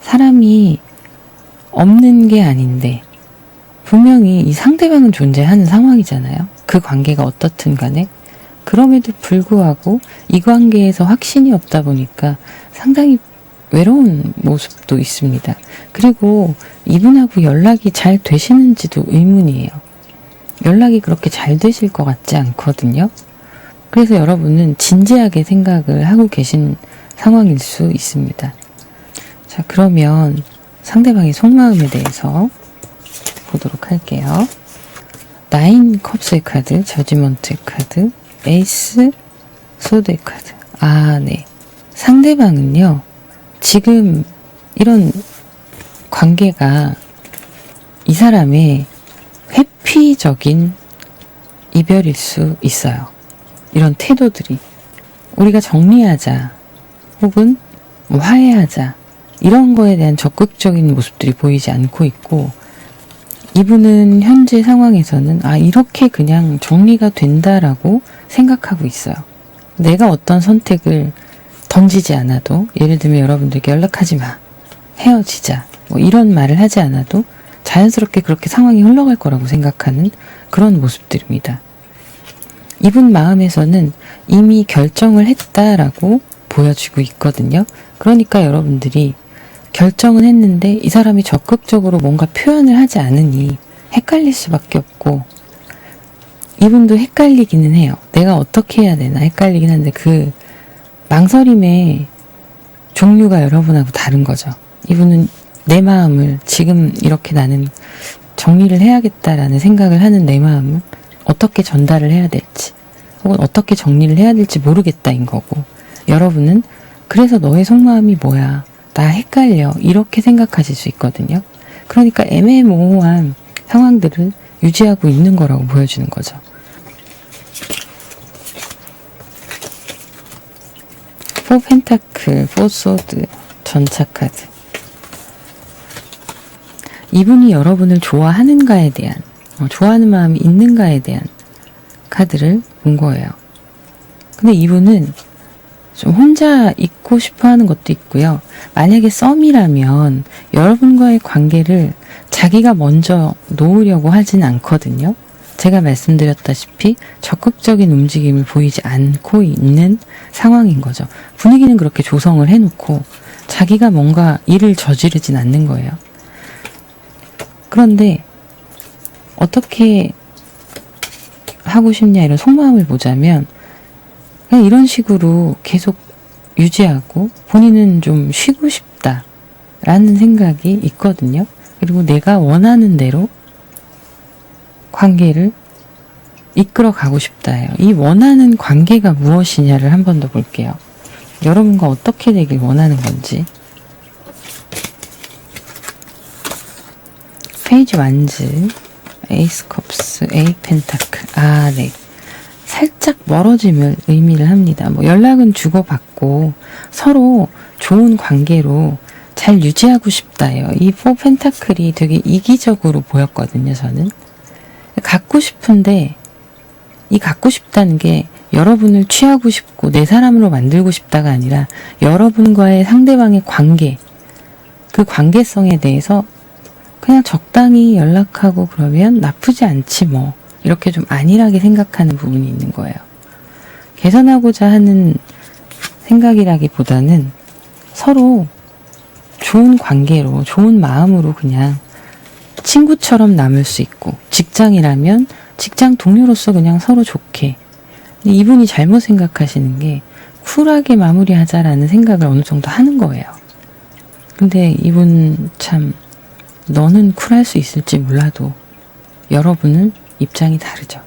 사람이 없는 게 아닌데 분명히 이 상대방은 존재하는 상황이잖아요. 그 관계가 어떻든 간에. 그럼에도 불구하고 이 관계에서 확신이 없다 보니까 상당히 외로운 모습도 있습니다. 그리고 이분하고 연락이 잘 되시는지도 의문이에요. 연락이 그렇게 잘 되실 것 같지 않거든요. 그래서 여러분은 진지하게 생각을 하고 계신 상황일 수 있습니다. 자, 그러면 상대방의 속마음에 대해서 보도록 할게요. 9 컵스의 카드, 저지먼트의 카드, 에이스 소드의 카드. 아, 네. 상대방은요, 지금 이런 관계가 이 사람의 회피적인 이별일 수 있어요. 이런 태도들이. 우리가 정리하자, 혹은 화해하자, 이런 거에 대한 적극적인 모습들이 보이지 않고 있고, 이분은 현재 상황에서는 이렇게 그냥 정리가 된다라고 생각하고 있어요. 내가 어떤 선택을 던지지 않아도, 예를 들면 여러분들께 연락하지 마, 헤어지자, 뭐 이런 말을 하지 않아도 자연스럽게 그렇게 상황이 흘러갈 거라고 생각하는 그런 모습들입니다. 이분 마음에서는 이미 결정을 했다라고 보여지고 있거든요. 그러니까 여러분들이 결정은 했는데 이 사람이 적극적으로 뭔가 표현을 하지 않으니 헷갈릴 수밖에 없고, 이분도 헷갈리기는 해요. 내가 어떻게 해야 되나 헷갈리긴 한데, 그 망설임의 종류가 여러분하고 다른 거죠. 이분은 내 마음을 지금 이렇게 나는 정리를 해야겠다라는 생각을 하는 내 마음을 어떻게 전달을 해야 될지, 혹은 어떻게 정리를 해야 될지 모르겠다인 거고, 여러분은 그래서 너의 속마음이 뭐야, 나 헷갈려, 이렇게 생각하실 수 있거든요. 그러니까 애매모호한 상황들을 유지하고 있는 거라고 보여주는 거죠. 포 펜타클, 포 소드, 전차 카드. 이분이 여러분을 좋아하는가에 대한, 좋아하는 마음이 있는가에 대한 카드를 본 거예요. 근데 이분은 좀 혼자 있고 싶어 하는 것도 있고요. 만약에 썸이라면 여러분과의 관계를 자기가 먼저 놓으려고 하진 않거든요. 제가 말씀드렸다시피 적극적인 움직임을 보이지 않고 있는 상황인 거죠. 분위기는 그렇게 조성을 해놓고 자기가 뭔가 일을 저지르진 않는 거예요. 그런데 어떻게 하고 싶냐, 이런 속마음을 보자면 그냥 이런 식으로 계속 유지하고 본인은 좀 쉬고 싶다라는 생각이 있거든요. 그리고 내가 원하는 대로 관계를 이끌어 가고 싶다예요. 이 원하는 관계가 무엇이냐를 한 번 더 볼게요. 여러분과 어떻게 되길 원하는 건지. 페이지 완즈, 에이스 컵스, 에이 펜타클. 네. 살짝 멀어짐을 의미를 합니다. 뭐 연락은 주고받고 서로 좋은 관계로 잘 유지하고 싶다예요. 이 포 펜타클이 되게 이기적으로 보였거든요, 저는. 갖고 싶은데, 이 갖고 싶다는 게 여러분을 취하고 싶고 내 사람으로 만들고 싶다가 아니라 여러분과의 상대방의 관계, 그 관계성에 대해서 그냥 적당히 연락하고 그러면 나쁘지 않지 뭐, 이렇게 좀 안일하게 생각하는 부분이 있는 거예요. 개선하고자 하는 생각이라기보다는 서로 좋은 관계로, 좋은 마음으로 그냥 친구처럼 남을 수 있고, 직장이라면 직장 동료로서 그냥 서로 좋게. 근데 이분이 잘못 생각하시는 게 쿨하게 마무리하자라는 생각을 어느 정도 하는 거예요. 근데 이분 참, 너는 쿨할 수 있을지 몰라도 여러분은 입장이 다르죠.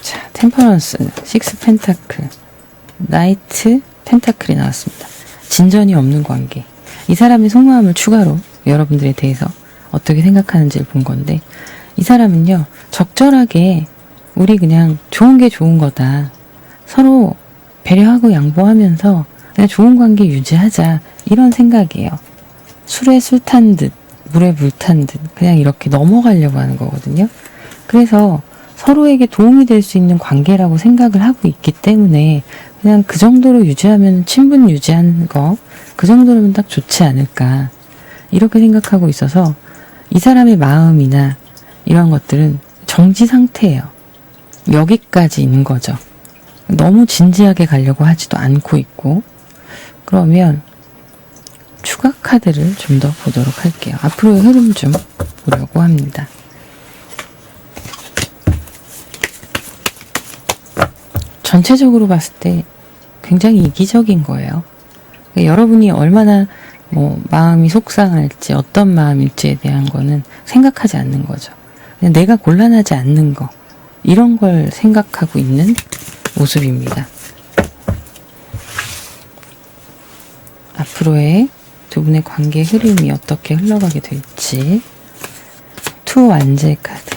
자, 템퍼런스, 식스 펜타클, 나이트 펜타클이 나왔습니다. 진전이 없는 관계. 이 사람의 속마음을 추가로 여러분들에 대해서 어떻게 생각하는지를 본 건데, 이 사람은요, 적절하게 우리 그냥 좋은 게 좋은 거다, 서로 배려하고 양보하면서 그냥 좋은 관계 유지하자, 이런 생각이에요. 술에 술 탄 듯, 물에 물 탄 듯, 그냥 이렇게 넘어가려고 하는 거거든요. 그래서 서로에게 도움이 될 수 있는 관계라고 생각을 하고 있기 때문에 그냥 그 정도로 유지하면, 친분 유지하는 거, 그 정도면 딱 좋지 않을까, 이렇게 생각하고 있어서 이 사람의 마음이나 이런 것들은 정지 상태예요. 여기까지 있는 거죠. 너무 진지하게 가려고 하지도 않고 있고, 그러면 추가 카드를 좀 더 보도록 할게요. 앞으로의 흐름 좀 보려고 합니다. 전체적으로 봤을 때 굉장히 이기적인 거예요. 그러니까 여러분이 얼마나 마음이 속상할지 어떤 마음일지에 대한 거는 생각하지 않는 거죠. 그냥 내가 곤란하지 않는 거, 이런 걸 생각하고 있는 모습입니다. 앞으로의 두 분의 관계 흐름이 어떻게 흘러가게 될지. 투 완제의 카드,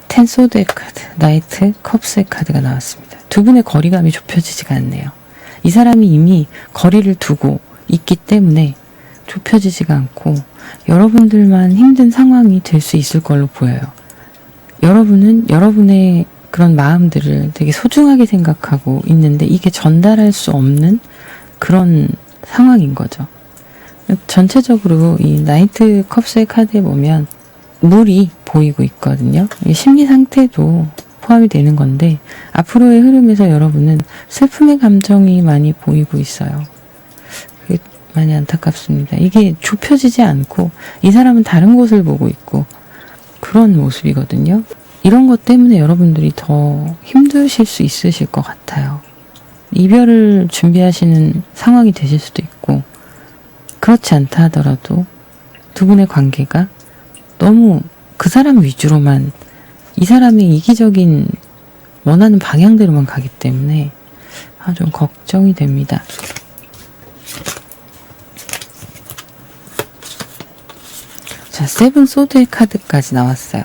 텐 소드의 카드, 나이트 컵스의 카드가 나왔습니다. 두 분의 거리감이 좁혀지지가 않네요. 이 사람이 이미 거리를 두고 있기 때문에 좁혀지지가 않고 여러분들만 힘든 상황이 될 수 있을 걸로 보여요. 여러분은 여러분의 그런 마음들을 되게 소중하게 생각하고 있는데 이게 전달할 수 없는 그런 상황인 거죠. 전체적으로 이 나이트 컵스의 카드에 보면 물이 보이고 있거든요. 심리 상태도 포함이 되는 건데 앞으로의 흐름에서 여러분은 슬픔의 감정이 많이 보이고 있어요. 그게 많이 안타깝습니다. 이게 좁혀지지 않고 이 사람은 다른 곳을 보고 있고 그런 모습이거든요. 이런 것 때문에 여러분들이 더 힘드실 수 있으실 것 같아요. 이별을 준비하시는 상황이 되실 수도 있고 그렇지 않다 하더라도 두 분의 관계가 너무 그 사람 위주로만 이 사람의 이기적인 원하는 방향대로만 가기 때문에 좀 걱정이 됩니다. 자, 세븐 소드의 카드까지 나왔어요.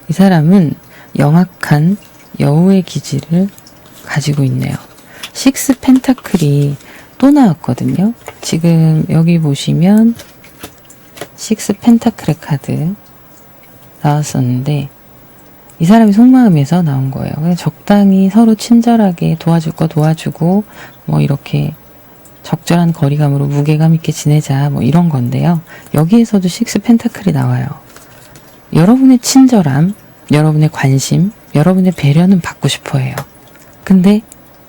이 사람은 영악한 여우의 기질을 가지고 있네요. 식스 펜타클이 또 나왔거든요. 지금 여기 보시면 식스 펜타클의 카드 나왔었는데 이 사람이 속마음에서 나온 거예요. 그냥 적당히 서로 친절하게 도와줄 거 도와주고 이렇게 적절한 거리감으로 무게감 있게 지내자 이런 건데요. 여기에서도 식스 펜타클이 나와요. 여러분의 친절함, 여러분의 관심, 여러분의 배려는 받고 싶어 해요. 근데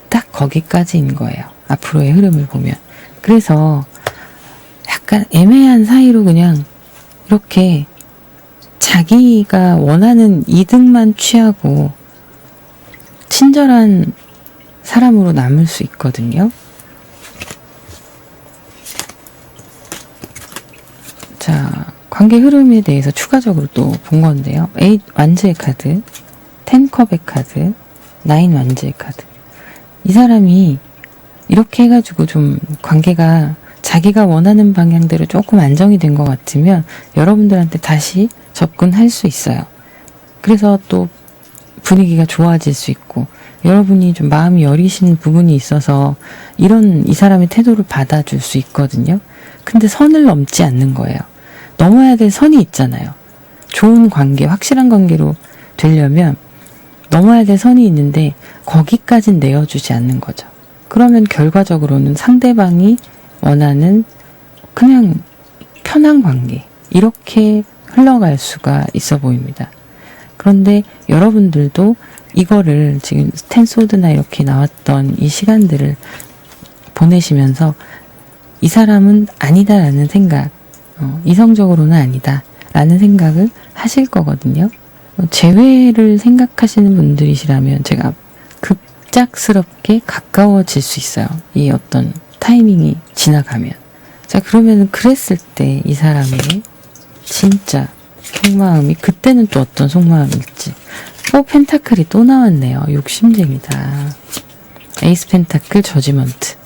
딱 거기까지인 거예요. 앞으로의 흐름을 보면. 그래서 약간 애매한 사이로 그냥 이렇게 자기가 원하는 이득만 취하고 친절한 사람으로 남을 수 있거든요. 자, 관계 흐름에 대해서 추가적으로 또 본 건데요. 8 완즈의 카드, 10 컵의 카드, 9 완즈의 카드. 이 사람이 이렇게 해가지고 좀 관계가 자기가 원하는 방향대로 조금 안정이 된 것 같으면 여러분들한테 다시 접근할 수 있어요. 그래서 또 분위기가 좋아질 수 있고 여러분이 좀 마음이 여리신 부분이 있어서 이 사람의 태도를 받아줄 수 있거든요. 근데 선을 넘지 않는 거예요. 넘어야 될 선이 있잖아요. 좋은 관계, 확실한 관계로 되려면 넘어야 될 선이 있는데 거기까진 내어주지 않는 거죠. 그러면 결과적으로는 상대방이 원하는 그냥 편한 관계, 이렇게 흘러갈 수가 있어 보입니다. 그런데 여러분들도 이거를 지금 스탠소드나 이렇게 나왔던 이 시간들을 보내시면서 이 사람은 아니다라는 생각, 이성적으로는 아니다라는 생각을 하실 거거든요. 재회를 생각하시는 분들이시라면 제가 급작스럽게 가까워질 수 있어요. 이 어떤 타이밍이 지나가면. 자, 그러면 그랬을 때 이 사람의 진짜 속마음이 그때는 또 어떤 속마음일지. 펜타클이 또 나왔네요. 욕심쟁이다. 에이스 펜타클 저지먼트.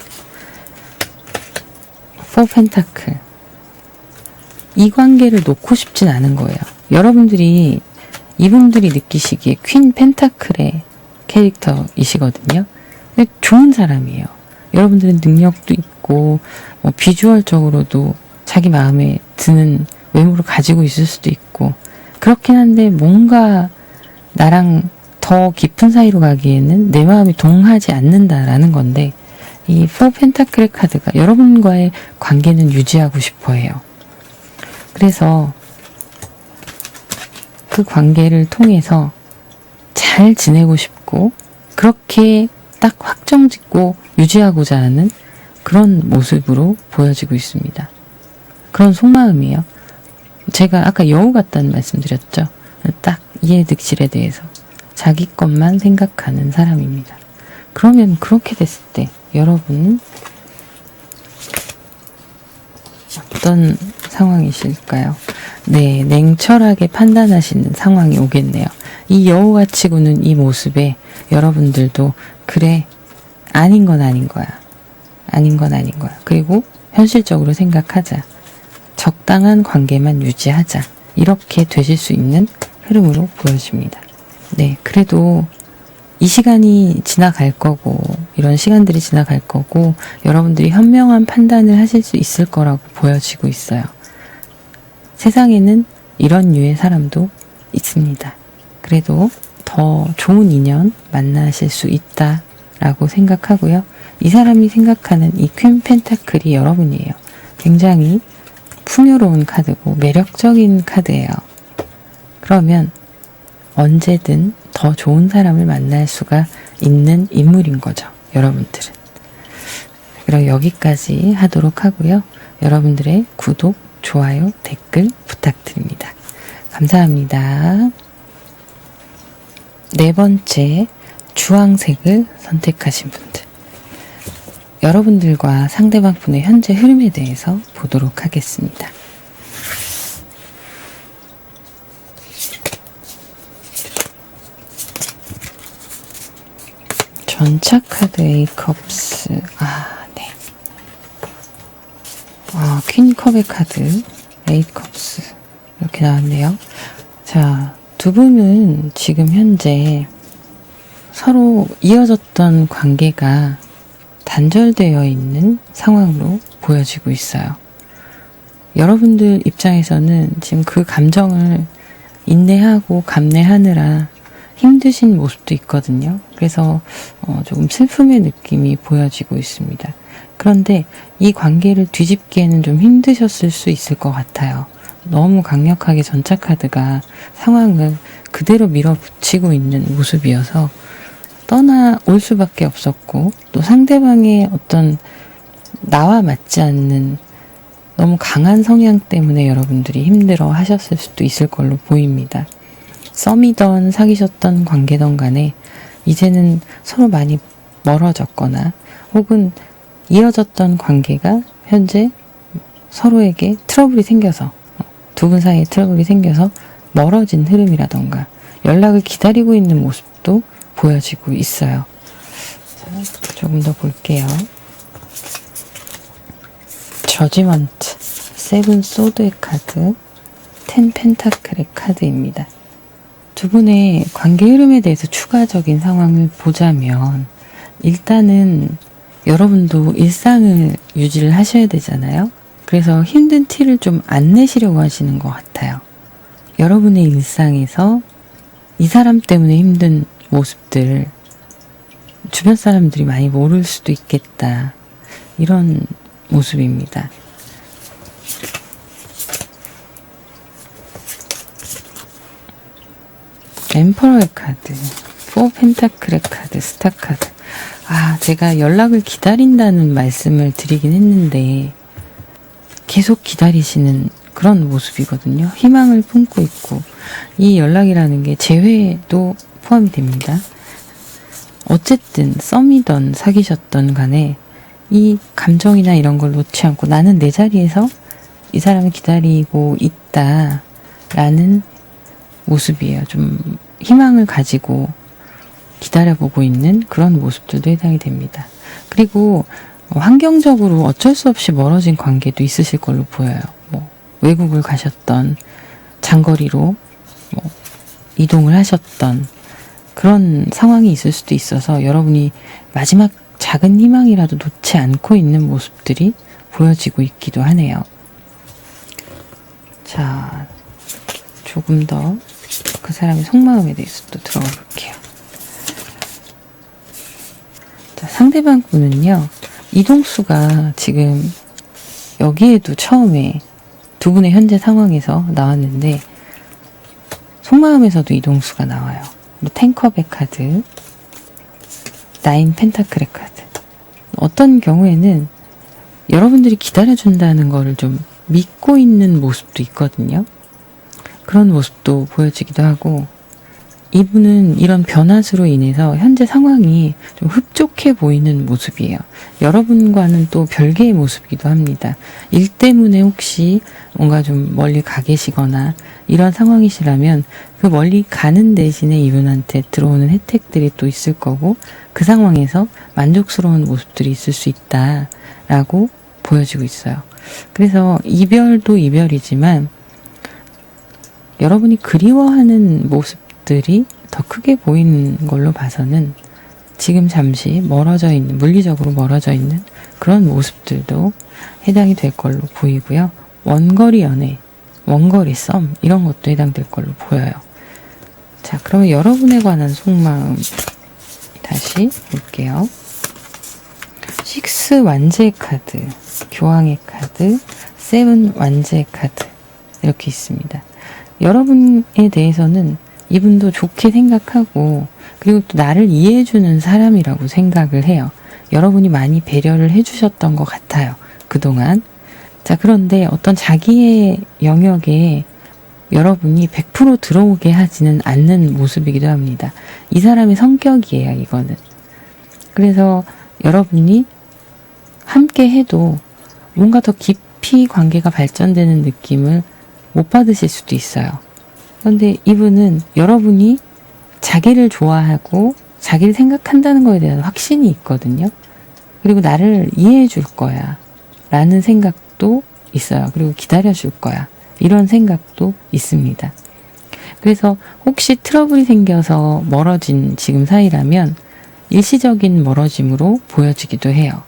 4펜타클. 이 관계를 놓고 싶진 않은 거예요. 여러분들이 이분들이 느끼시기에 퀸 펜타클의 캐릭터이시거든요. 근데 좋은 사람이에요. 여러분들은 능력도 있고 비주얼적으로도 자기 마음에 드는 외모를 가지고 있을 수도 있고 그렇긴 한데 뭔가 나랑 더 깊은 사이로 가기에는 내 마음이 동하지 않는다라는 건데 이 4펜타클의 카드가 여러분과의 관계는 유지하고 싶어 해요. 그래서 그 관계를 통해서 잘 지내고 싶고 그렇게 딱 확정짓고 유지하고자 하는 그런 모습으로 보여지고 있습니다. 그런 속마음이에요. 제가 아까 여우 같다는 말씀드렸죠. 딱 이해득실에 대해서 자기 것만 생각하는 사람입니다. 그러면 그렇게 됐을 때 여러분은 어떤 상황이실까요? 네, 냉철하게 판단하시는 상황이 오겠네요. 이 여우같이 구는 이 모습에 여러분들도 그래, 아닌 건 아닌 거야. 아닌 건 아닌 거야. 그리고 현실적으로 생각하자. 적당한 관계만 유지하자. 이렇게 되실 수 있는 흐름으로 보여집니다. 네, 그래도 이 시간이 지나갈 거고 이런 시간들이 지나갈 거고 여러분들이 현명한 판단을 하실 수 있을 거라고 보여지고 있어요. 세상에는 이런 류의 사람도 있습니다. 그래도 더 좋은 인연 만나실 수 있다라고 생각하고요. 이 사람이 생각하는 이 퀸 펜타클이 여러분이에요. 굉장히 풍요로운 카드고 매력적인 카드예요. 그러면 언제든 더 좋은 사람을 만날 수가 있는 인물인 거죠. 여러분들은. 그럼 여기까지 하도록 하고요. 여러분들의 구독, 좋아요, 댓글 부탁드립니다. 감사합니다. 네 번째, 주황색을 선택하신 분들. 여러분들과 상대방 분의 현재 흐름에 대해서 보도록 하겠습니다. 전차 카드 A컵스. 네. 퀸컵의 카드 A컵스. 이렇게 나왔네요. 자, 두 분은 지금 현재 서로 이어졌던 관계가 단절되어 있는 상황으로 보여지고 있어요. 여러분들 입장에서는 지금 그 감정을 인내하고 감내하느라 힘드신 모습도 있거든요. 그래서 조금 슬픔의 느낌이 보여지고 있습니다. 그런데 이 관계를 뒤집기에는 좀 힘드셨을 수 있을 것 같아요. 너무 강력하게 전차 카드가 상황을 그대로 밀어붙이고 있는 모습이어서 떠나올 수밖에 없었고, 또 상대방의 어떤 나와 맞지 않는 너무 강한 성향 때문에 여러분들이 힘들어 하셨을 수도 있을 걸로 보입니다. 썸이던 사귀셨던 관계던 간에 이제는 서로 많이 멀어졌거나 혹은 이어졌던 관계가 현재 서로에게 트러블이 생겨서, 두 분 사이에 트러블이 생겨서 멀어진 흐름이라던가 연락을 기다리고 있는 모습도 보여지고 있어요. 자, 조금 더 볼게요. 저지먼트, 세븐 소드의 카드, 텐 펜타클의 카드입니다. 두 분의 관계 흐름에 대해서 추가적인 상황을 보자면, 일단은 여러분도 일상을 유지를 하셔야 되잖아요. 그래서 힘든 티를 좀 안 내시려고 하시는 것 같아요. 여러분의 일상에서 이 사람 때문에 힘든 모습들 주변 사람들이 많이 모를 수도 있겠다, 이런 모습입니다. 엠퍼러의 카드, 포 펜타클의 카드, 스타 카드. 제가 연락을 기다린다는 말씀을 드리긴 했는데 계속 기다리시는 그런 모습이거든요. 희망을 품고 있고, 이 연락이라는 게 재회도 포함이 됩니다. 어쨌든 썸이던 사귀셨던 간에 이 감정이나 이런 걸 놓지 않고 나는 내 자리에서 이 사람을 기다리고 있다라는 모습이에요. 좀 희망을 가지고 기다려보고 있는 그런 모습들도 해당이 됩니다. 그리고 환경적으로 어쩔 수 없이 멀어진 관계도 있으실 걸로 보여요. 외국을 가셨던, 장거리로 이동을 하셨던 그런 상황이 있을 수도 있어서 여러분이 마지막 작은 희망이라도 놓지 않고 있는 모습들이 보여지고 있기도 하네요. 자, 조금 더 그 사람의 속마음에 대해서 또 들어가 볼게요. 자, 상대방 분은요, 이동수가 지금 여기에도 처음에 두 분의 현재 상황에서 나왔는데 속마음에서도 이동수가 나와요. 텐컵의 카드, 나인 펜타클의 카드. 어떤 경우에는 여러분들이 기다려준다는 거를 좀 믿고 있는 모습도 있거든요. 그런 모습도 보여지기도 하고, 이분은 이런 변화수로 인해서 현재 상황이 좀 흡족해 보이는 모습이에요. 여러분과는 또 별개의 모습이기도 합니다. 일 때문에 혹시 뭔가 좀 멀리 가 계시거나 이런 상황이시라면 그 멀리 가는 대신에 이분한테 들어오는 혜택들이 또 있을 거고, 그 상황에서 만족스러운 모습들이 있을 수 있다라고 보여지고 있어요. 그래서 이별도 이별이지만 여러분이 그리워하는 모습들이 더 크게 보이는 걸로 봐서는 지금 잠시 멀어져 있는, 물리적으로 멀어져 있는 그런 모습들도 해당이 될 걸로 보이고요. 원거리 연애, 원거리 썸 이런 것도 해당될 걸로 보여요. 자, 그러면 여러분에 관한 속마음 다시 볼게요. 6 완제의 카드, 교황의 카드, 7 완제의 카드 이렇게 있습니다. 여러분에 대해서는 이분도 좋게 생각하고, 그리고 또 나를 이해해주는 사람이라고 생각을 해요. 여러분이 많이 배려를 해주셨던 것 같아요, 그동안. 자, 그런데 어떤 자기의 영역에 여러분이 100% 들어오게 하지는 않는 모습이기도 합니다. 이 사람의 성격이에요, 이거는. 그래서 여러분이 함께 해도 뭔가 더 깊이 관계가 발전되는 느낌을 못 받으실 수도 있어요. 그런데 이분은 여러분이 자기를 좋아하고 자기를 생각한다는 거에 대한 확신이 있거든요. 그리고 나를 이해해 줄 거야 라는 생각도 있어요. 그리고 기다려 줄 거야 이런 생각도 있습니다. 그래서 혹시 트러블이 생겨서 멀어진 지금 사이라면 일시적인 멀어짐으로 보여지기도 해요.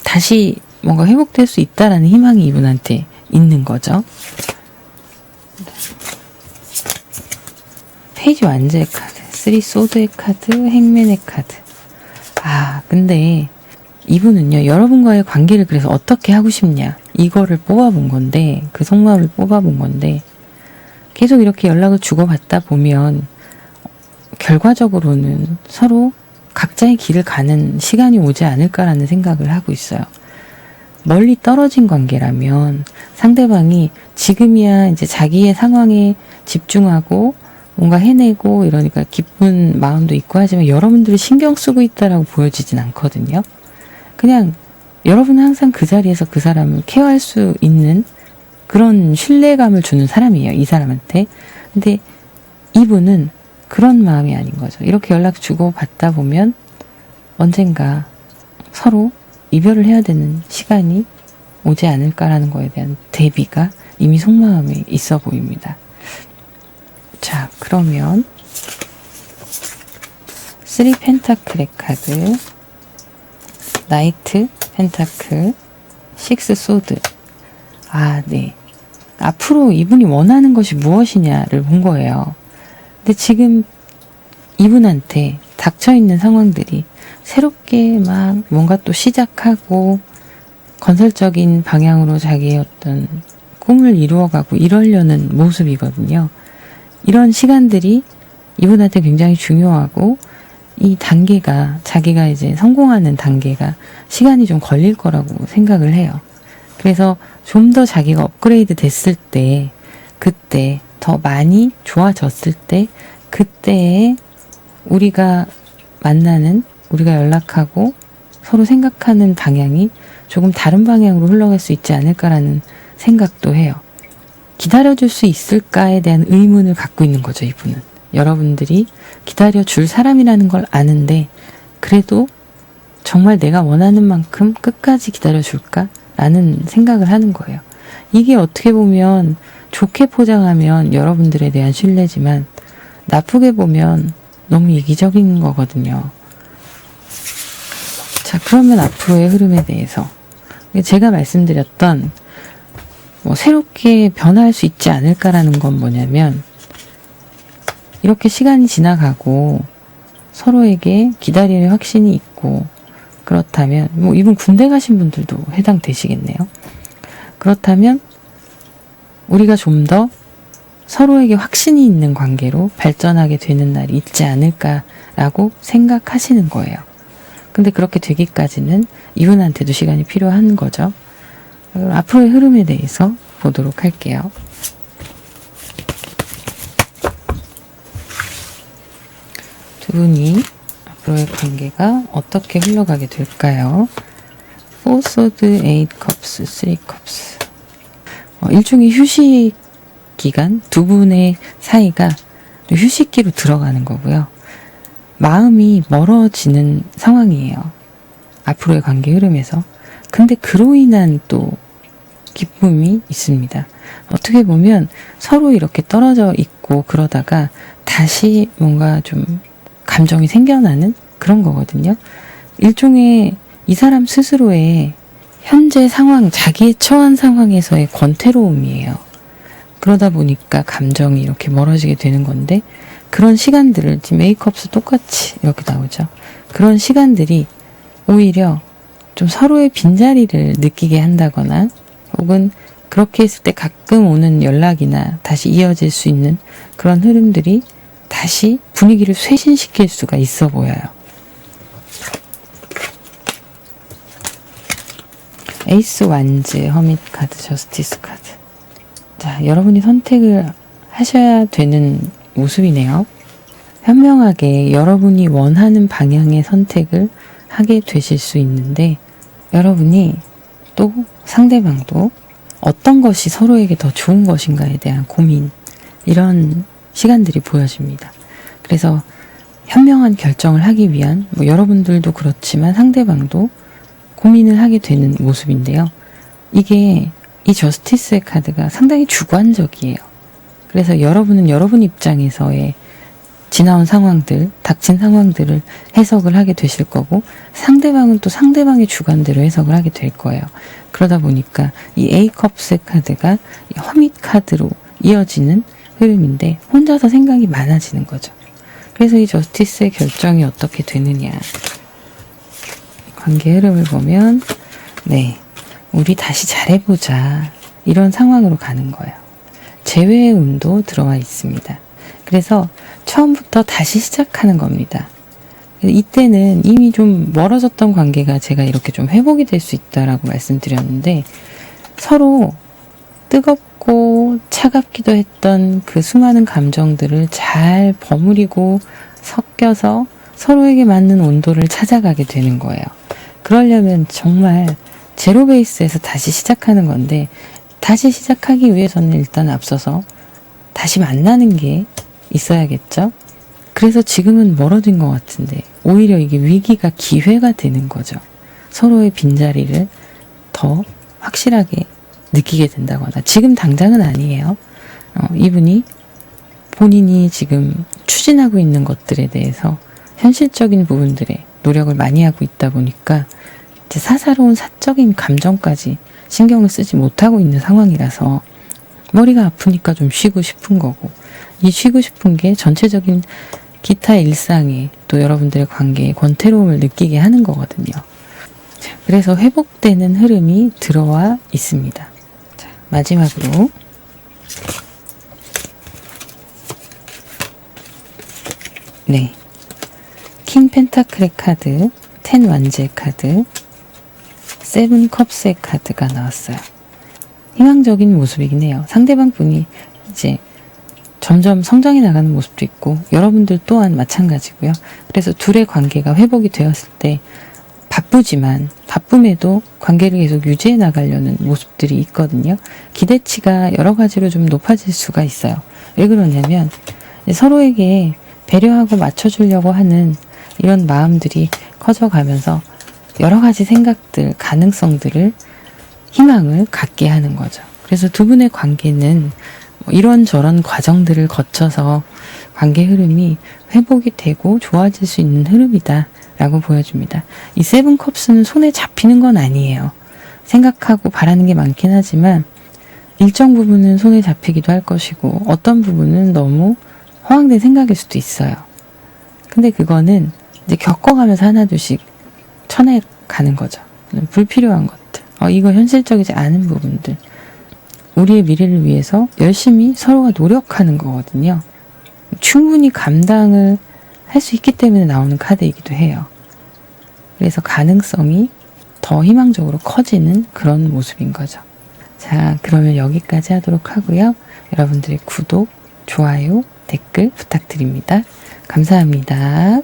다시 뭔가 회복될 수 있다라는 희망이 이분한테 있는 거죠. 페이지 완제의 카드, 3 소드의 카드, 행맨의 카드. 아, 근데 이분은요, 여러분과의 관계를 그래서 어떻게 하고 싶냐, 이거를 뽑아본 건데, 그 속마음을 뽑아본 건데, 계속 이렇게 연락을 주고받다 보면 결과적으로는 서로 각자의 길을 가는 시간이 오지 않을까라는 생각을 하고 있어요. 멀리 떨어진 관계라면 상대방이 지금이야 이제 자기의 상황에 집중하고 뭔가 해내고 이러니까 기쁜 마음도 있고 하지만 여러분들이 신경 쓰고 있다라고 보여지진 않거든요. 그냥 여러분은 항상 그 자리에서 그 사람을 케어할 수 있는 그런 신뢰감을 주는 사람이에요, 이 사람한테. 근데 이분은 그런 마음이 아닌 거죠. 이렇게 연락 주고 받다 보면 언젠가 서로 이별을 해야 되는 시간이 오지 않을까라는 거에 대한 대비가 이미 속마음에 있어 보입니다. 자, 그러면 3 펜타클의 카드, 나이트 펜타클, 6 소드. 아, 네. 앞으로 이분이 원하는 것이 무엇이냐를 본 거예요. 근데 지금 이분한테 닥쳐있는 상황들이 새롭게 막 뭔가 또 시작하고 건설적인 방향으로 자기의 어떤 꿈을 이루어가고 이러려는 모습이거든요. 이런 시간들이 이분한테 굉장히 중요하고 이 단계가 자기가 이제 성공하는 단계가 시간이 좀 걸릴 거라고 생각을 해요. 그래서 좀 더 자기가 업그레이드 됐을 때, 그때 더 많이 좋아졌을 때, 그때에 우리가 만나는, 우리가 연락하고 서로 생각하는 방향이 조금 다른 방향으로 흘러갈 수 있지 않을까라는 생각도 해요. 기다려줄 수 있을까에 대한 의문을 갖고 있는 거죠, 이분은. 여러분들이 기다려줄 사람이라는 걸 아는데 그래도 정말 내가 원하는 만큼 끝까지 기다려줄까? 라는 생각을 하는 거예요. 이게 어떻게 보면 좋게 포장하면 여러분들에 대한 신뢰지만 나쁘게 보면 너무 이기적인 거거든요. 자, 그러면 앞으로의 흐름에 대해서 제가 말씀드렸던 새롭게 변화할 수 있지 않을까라는 건 뭐냐면, 이렇게 시간이 지나가고 서로에게 기다리는 확신이 있고, 그렇다면 이분 군대 가신 분들도 해당되시겠네요. 그렇다면 우리가 좀 더 서로에게 확신이 있는 관계로 발전하게 되는 날이 있지 않을까라고 생각하시는 거예요. 근데 그렇게 되기까지는 이분한테도 시간이 필요한 거죠. 앞으로의 흐름에 대해서 보도록 할게요. 두 분이 앞으로의 관계가 어떻게 흘러가게 될까요? 4 swords, 8 cups, 3 cups. 일종의 휴식 기간, 두 분의 사이가 휴식기로 들어가는 거고요. 마음이 멀어지는 상황이에요. 앞으로의 관계 흐름에서. 근데 그로 인한 또 기쁨이 있습니다. 어떻게 보면 서로 이렇게 떨어져 있고 그러다가 다시 뭔가 좀 감정이 생겨나는 그런 거거든요. 일종의 이 사람 스스로의 현재 상황, 자기의 처한 상황에서의 권태로움이에요. 그러다 보니까 감정이 이렇게 멀어지게 되는 건데, 그런 시간들을, 지금 메이크업도 똑같이 이렇게 나오죠. 그런 시간들이 오히려 좀 서로의 빈자리를 느끼게 한다거나, 혹은 그렇게 했을 때 가끔 오는 연락이나 다시 이어질 수 있는 그런 흐름들이 다시 분위기를 쇄신시킬 수가 있어 보여요. 에이스 완즈, 허밋 카드, 저스티스 카드. 자, 여러분이 선택을 하셔야 되는 모습이네요. 현명하게 여러분이 원하는 방향의 선택을 하게 되실 수 있는데, 여러분이 또 상대방도 어떤 것이 서로에게 더 좋은 것인가에 대한 고민, 이런 시간들이 보여집니다. 그래서 현명한 결정을 하기 위한, 여러분들도 그렇지만 상대방도 고민을 하게 되는 모습인데요. 이게 이 저스티스의 카드가 상당히 주관적이에요. 그래서 여러분은 여러분 입장에서의 지나온 상황들, 닥친 상황들을 해석을 하게 되실 거고, 상대방은 또 상대방의 주관대로 해석을 하게 될 거예요. 그러다 보니까 이 에이컵스의 카드가 이 허밋 카드로 이어지는 흐름인데, 혼자서 생각이 많아지는 거죠. 그래서 이 저스티스의 결정이 어떻게 되느냐. 관계 흐름을 보면, 네, 우리 다시 잘해보자, 이런 상황으로 가는 거예요. 재회의 운도 들어와 있습니다. 그래서 처음부터 다시 시작하는 겁니다. 이때는 이미 좀 멀어졌던 관계가 제가 이렇게 좀 회복이 될 수 있다라고 말씀드렸는데, 서로 뜨겁고 차갑기도 했던 그 수많은 감정들을 잘 버무리고 섞여서 서로에게 맞는 온도를 찾아가게 되는 거예요. 그러려면 정말 제로 베이스에서 다시 시작하는 건데, 다시 시작하기 위해서는 일단 앞서서 다시 만나는 게 있어야겠죠? 그래서 지금은 멀어진 것 같은데, 오히려 이게 위기가 기회가 되는 거죠. 서로의 빈자리를 더 확실하게 느끼게 된다거나, 지금 당장은 아니에요. 이분이 본인이 지금 추진하고 있는 것들에 대해서 현실적인 부분들에 노력을 많이 하고 있다 보니까 이제 사사로운 사적인 감정까지 신경을 쓰지 못하고 있는 상황이라서 머리가 아프니까 좀 쉬고 싶은 거고, 이 쉬고 싶은 게 전체적인 기타 일상에 또 여러분들의 관계에 권태로움을 느끼게 하는 거거든요. 자, 그래서 회복되는 흐름이 들어와 있습니다. 자, 마지막으로 네, 킹 펜타클의 카드, 10 완즈의 카드, 7 컵스의 카드가 나왔어요. 희망적인 모습이긴 해요. 상대방 분이 이제 점점 성장해 나가는 모습도 있고, 여러분들 또한 마찬가지고요. 그래서 둘의 관계가 회복이 되었을 때 바쁘지만 바쁨에도 관계를 계속 유지해 나가려는 모습들이 있거든요. 기대치가 여러 가지로 좀 높아질 수가 있어요. 왜 그러냐면 서로에게 배려하고 맞춰주려고 하는 이런 마음들이 커져가면서 여러 가지 생각들, 가능성들을, 희망을 갖게 하는 거죠. 그래서 두 분의 관계는 이런저런 과정들을 거쳐서 관계 흐름이 회복이 되고 좋아질 수 있는 흐름이다 라고 보여줍니다. 이 7 컵스는 손에 잡히는 건 아니에요. 생각하고 바라는 게 많긴 하지만 일정 부분은 손에 잡히기도 할 것이고, 어떤 부분은 너무 허황된 생각일 수도 있어요. 근데 그거는 이제 겪어가면서 하나둘씩 쳐내가는 거죠. 불필요한 것들, 이거 현실적이지 않은 부분들, 우리의 미래를 위해서 열심히 서로가 노력하는 거거든요. 충분히 감당을 할 수 있기 때문에 나오는 카드이기도 해요. 그래서 가능성이 더 희망적으로 커지는 그런 모습인 거죠. 자, 그러면 여기까지 하도록 하고요. 여러분들의 구독, 좋아요, 댓글 부탁드립니다. 감사합니다.